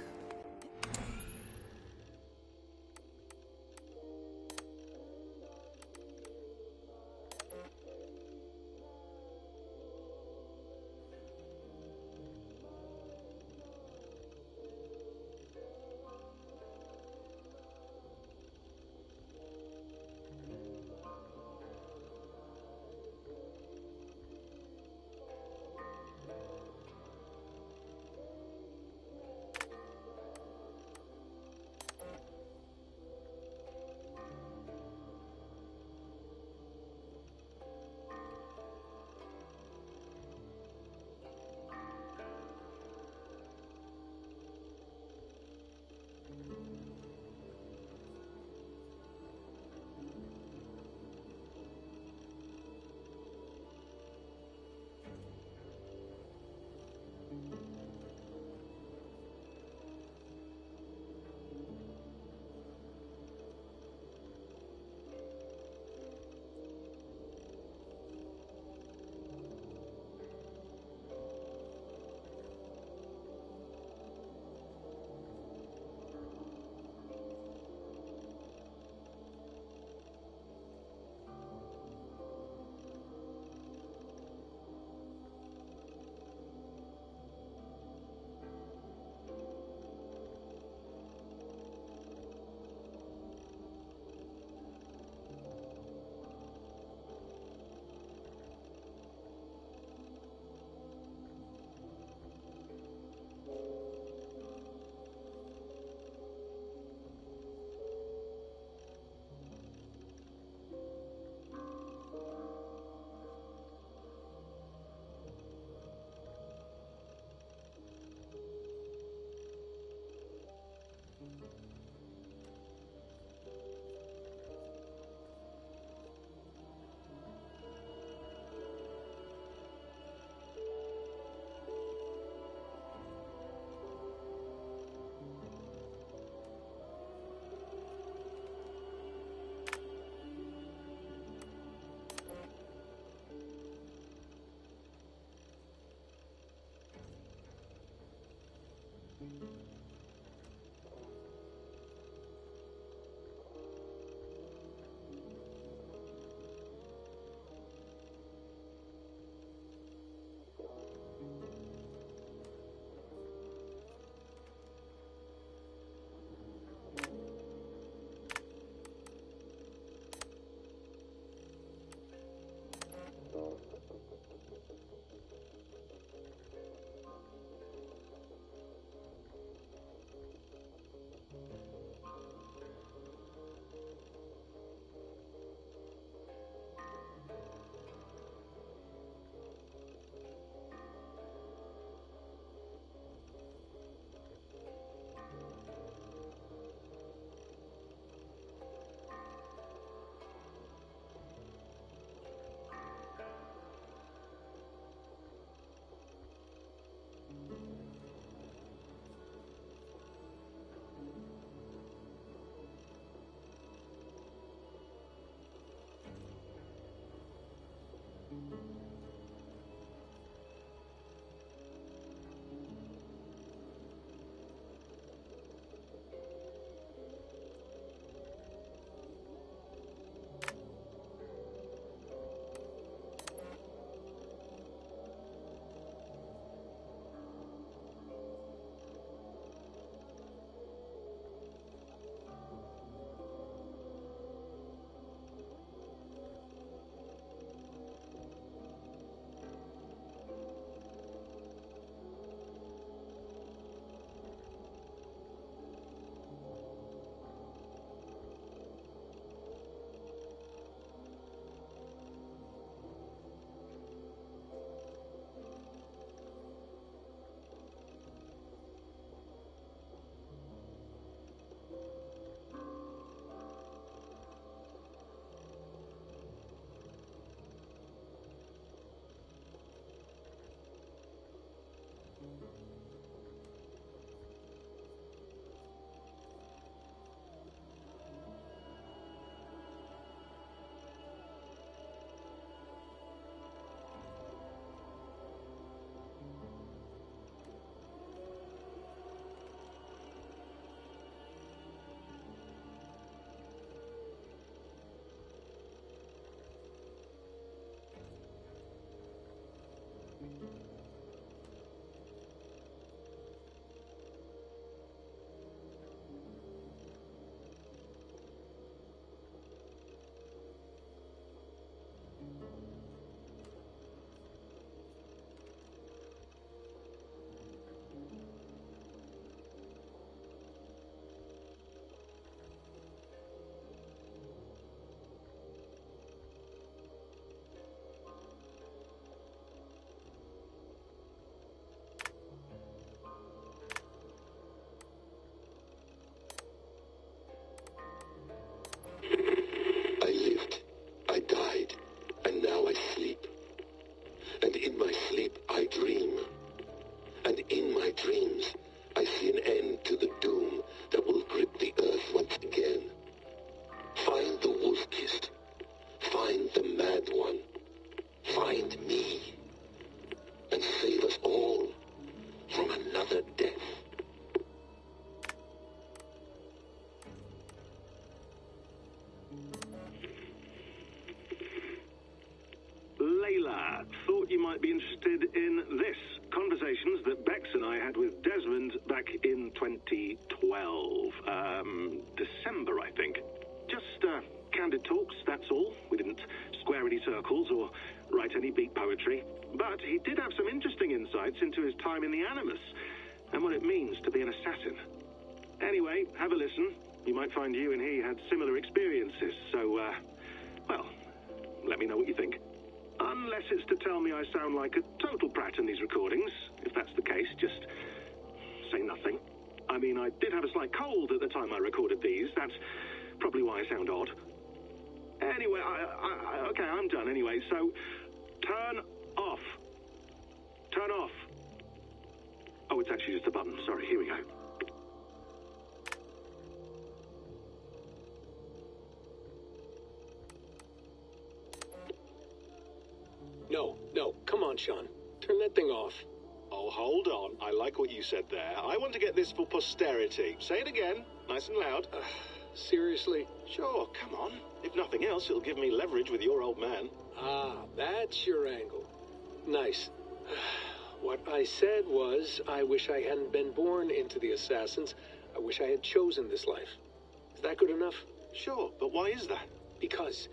I lived, I died, and now I sleep. And in my sleep I dream. And in my dreams I see an end to the doom that will grip the earth once again. Find the wolf-kissed. Find the mad one. Find me. And save us all from another death. Layla, thought you might be interested in this. Conversations that Bex and I had with Desmond back in 2012. December, I think. Just candid talks, that's all. We didn't square any circles or write any beat poetry. But he did have some interesting insights into his time in the Animus and what it means to be an assassin. Anyway, have a listen. You might find you and he had similar experiences. So, well, let me know what you think. Unless it's to tell me I sound like a total brat in these recordings. If that's the case, just say nothing. I mean, I did have a slight cold at the time I recorded these. That's probably why I sound odd. Anyway, okay, I'm done anyway. So, turn off. Turn off. Oh, it's actually just a button. Sorry, here we go. No, come on, Sean. Turn that thing off. Oh, hold on. I like what you said there. I want to get this for posterity. Say it again, nice and loud. Seriously? Sure, come on. If nothing else, it'll give me leverage with your old man. Ah, that's your angle. Nice. What I said was, I wish I hadn't been born into the Assassins. I wish I had chosen this life. Is that good enough? Sure, but why is that? Because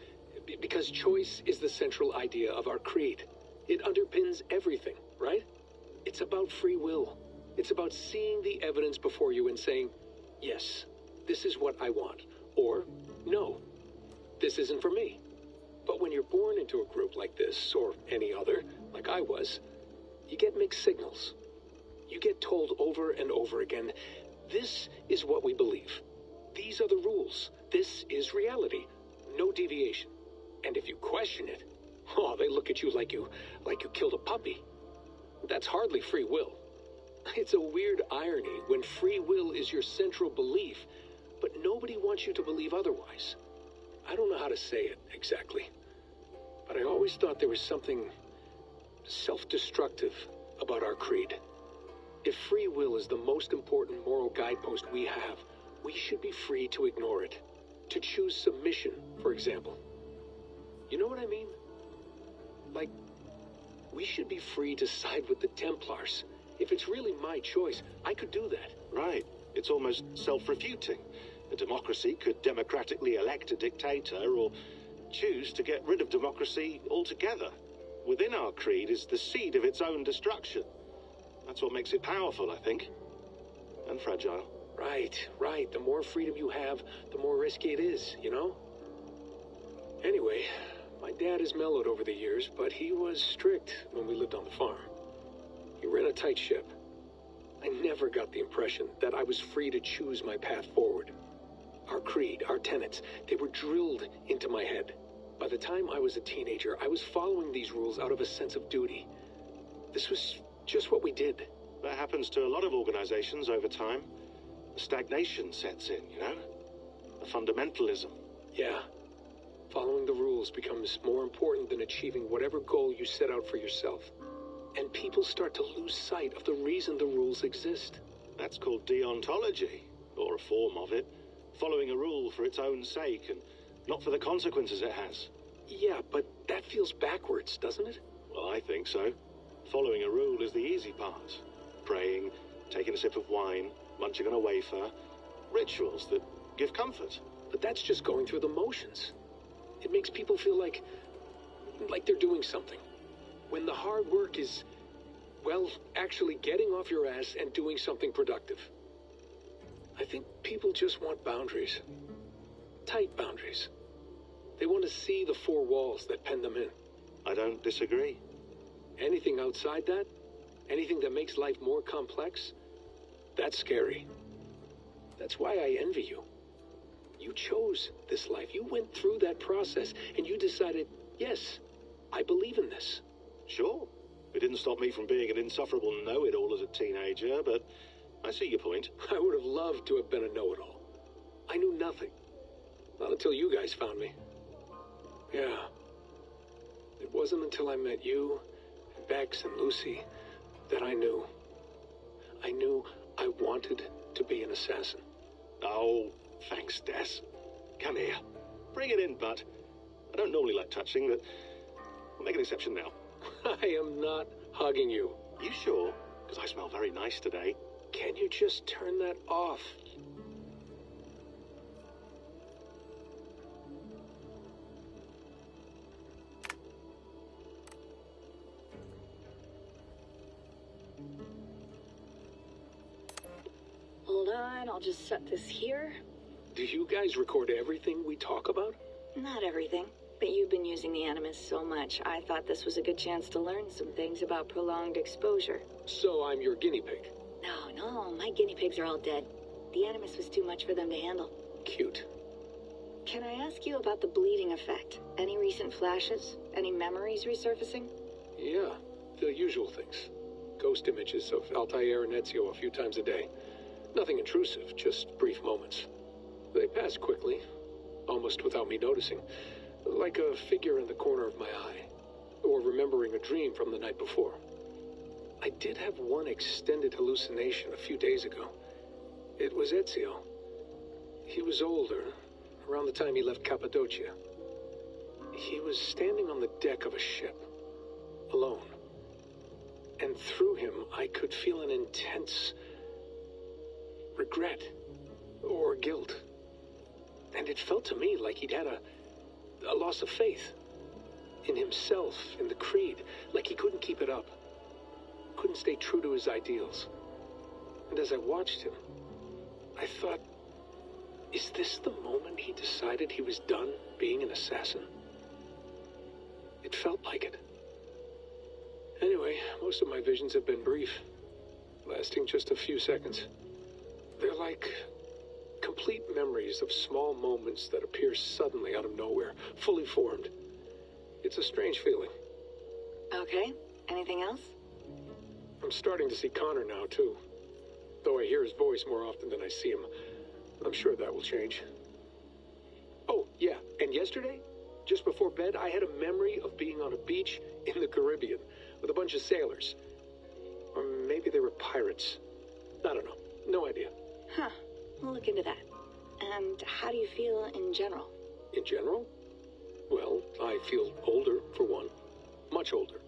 choice is the central idea of our creed. It underpins everything, right? It's about free will. It's about seeing the evidence before you and saying, yes, this is what I want. Or, no, this isn't for me. But when you're born into a group like this, or any other, like I was, you get mixed signals. You get told over and over again, this is what we believe. These are the rules. This is reality. No deviation. And if you question it, oh, they look at you like you killed a puppy. That's hardly free will. It's a weird irony when free will is your central belief, but nobody wants you to believe otherwise. I don't know how to say it exactly, but I always thought there was something self-destructive about our creed. If free will is the most important moral guidepost we have, we should be free to ignore it. To choose submission, for example. You know what I mean? Like, we should be free to side with the Templars. If it's really my choice, I could do that. Right. It's almost self-refuting. A democracy could democratically elect a dictator or choose to get rid of democracy altogether. Within our creed is the seed of its own destruction. That's what makes it powerful, I think. And fragile. Right, right. The more freedom you have, the more risky it is, you know? Anyway, my dad has mellowed over the years, but he was strict when we lived on the farm. He ran a tight ship. I never got the impression that I was free to choose my path forward. Our creed, our tenets, they were drilled into my head. By the time I was a teenager, I was following these rules out of a sense of duty. This was just what we did. That happens to a lot of organizations over time. Stagnation sets in, you know? A fundamentalism. Yeah. Following the rules becomes more important than achieving whatever goal you set out for yourself. And people start to lose sight of the reason the rules exist. That's called deontology, or a form of it. Following a rule for its own sake, and not for the consequences it has. Yeah, but that feels backwards, doesn't it? Well, I think so. Following a rule is the easy part. Praying, taking a sip of wine, munching on a wafer. Rituals that give comfort. But that's just going through the motions. It makes people feel like they're doing something. When the hard work is, well, actually getting off your ass and doing something productive. I think people just want boundaries. Tight boundaries. They want to see the four walls that pen them in. I don't disagree. Anything outside that, anything that makes life more complex, that's scary. That's why I envy you. You chose this life. You went through that process, and you decided, yes, I believe in this. Sure. It didn't stop me from being an insufferable know-it-all as a teenager, but I see your point. I would have loved to have been a know-it-all. I knew nothing. Not until you guys found me. Yeah. It wasn't until I met you, and Bex, and Lucy, that I knew. I knew I wanted to be an assassin. Oh, thanks, Des. Come here. Bring it in, bud. I don't normally like touching, but we'll make an exception now. I am not hugging you. You sure? Because I smell very nice today. Can you just turn that off? Hold on, I'll just set this here. Do you guys record everything we talk about? Not everything, but you've been using the Animus so much, I thought this was a good chance to learn some things about prolonged exposure. So I'm your guinea pig? No, my guinea pigs are all dead. The Animus was too much for them to handle. Cute. Can I ask you about the bleeding effect? Any recent flashes? Any memories resurfacing? Yeah, the usual things. Ghost images of Altair and Ezio a few times a day. Nothing intrusive, just brief moments. They pass quickly, almost without me noticing. Like a figure in the corner of my eye. Or remembering a dream from the night before. I did have one extended hallucination a few days ago. It was Ezio. He was older, around the time he left Cappadocia. He was standing on the deck of a ship, alone. And through him, I could feel an intense regret or guilt. And it felt to me like he'd had a loss of faith in himself, in the creed, like he couldn't keep it up. Couldn't stay true to his ideals. And as I watched him, I thought, is this the moment he decided he was done being an assassin? It felt like it. Anyway, most of my visions have been brief, lasting just a few seconds. They're like complete memories of small moments that appear suddenly out of nowhere, fully formed. It's a strange feeling. Okay, anything else? I'm starting to see Connor now, too. Though I hear his voice more often than I see him. I'm sure that will change. Oh, yeah, and yesterday, Just before bed, I had a memory of being on a beach in the Caribbean with a bunch of sailors. Or maybe they were pirates. I don't know. No idea. Huh. We'll look into that. And how do you feel in general? In general? Well, I feel older, for one. Much older.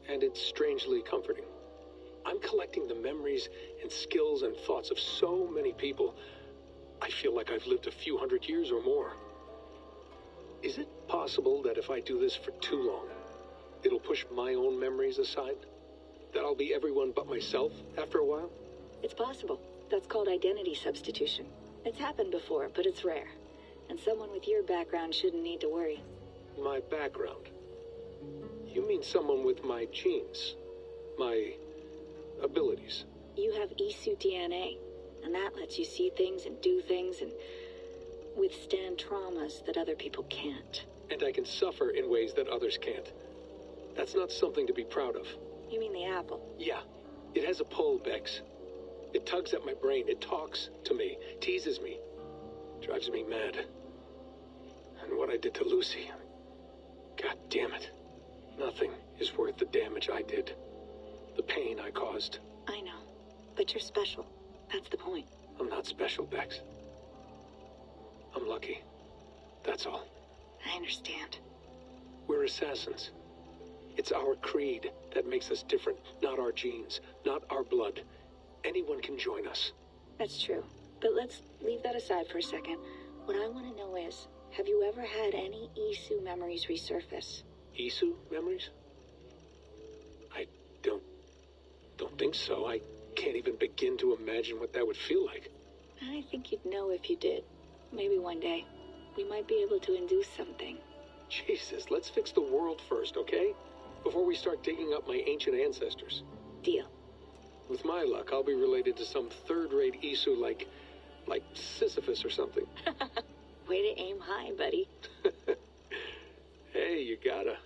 And it's strangely comforting. I'm collecting the memories and skills and thoughts of so many people. I feel like I've lived a few hundred years or more. Is it possible that if I do this for too long, it'll push my own memories aside? That I'll be everyone but myself after a while? It's possible. That's called identity substitution. It's happened before, but it's rare. And someone with your background shouldn't need to worry. My background? You mean someone with my genes? My abilities? You have Isu DNA, and that lets you see things and do things and withstand traumas that other people can't. And I can suffer in ways that others can't. That's not something to be proud of. You mean the apple? Yeah. It has a pull, Bex. It tugs at my brain. It talks to me. Teases me. Drives me mad. And what I did to Lucy... God damn it. Nothing is worth the damage I did. The pain I caused. I know. But you're special. That's the point. I'm not special, Bex. I'm lucky. That's all. I understand. We're assassins. It's our creed that makes us different, not our genes, not our blood. Anyone can join us. That's true. But let's leave that aside for a second. What I want to know is, have you ever had any Isu memories resurface? Isu memories? I don't think so. I can't even begin to imagine what that would feel like. I think you'd know if you did. Maybe one day. We might be able to induce something. Jesus, let's fix the world first, okay? Before we start digging up my ancient ancestors. Deal. With my luck, I'll be related to some third-rate Isu like Sisyphus or something. Way to aim high, buddy. Hey, you gotta.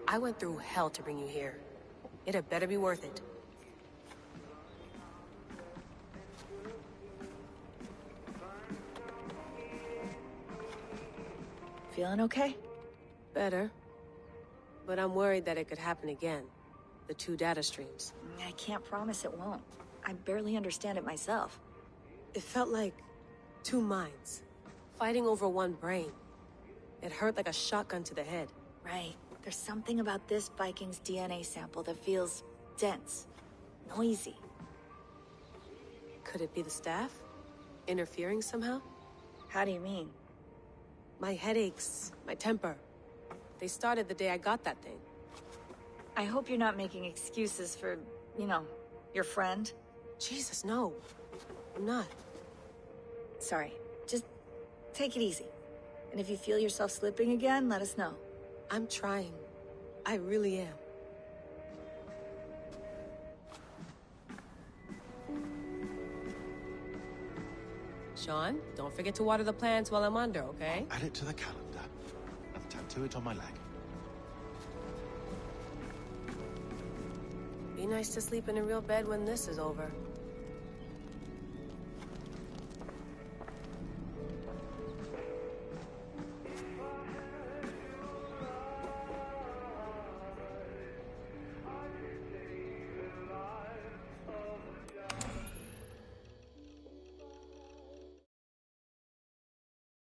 I went through hell to bring you here. It had better be worth it. Feeling okay? Better. But I'm worried that it could happen again. The 2 data streams. I can't promise it won't. I barely understand it myself. It felt like 2 minds, fighting over 1 brain. It hurt like a shotgun to the head. Right. There's something about this Viking's DNA sample that feels dense, noisy. Could it be the staff? Interfering somehow? How do you mean? My headaches, my temper. They started the day I got that thing. I hope you're not making excuses for, you know, your friend. Jesus, no. I'm not. Sorry. Just take it easy. And if you feel yourself slipping again, let us know. I'm trying. I really am. Sean, don't forget to water the plants while I'm under, okay? Add it to the calendar and tattoo it on my leg. Be nice to sleep in a real bed when this is over.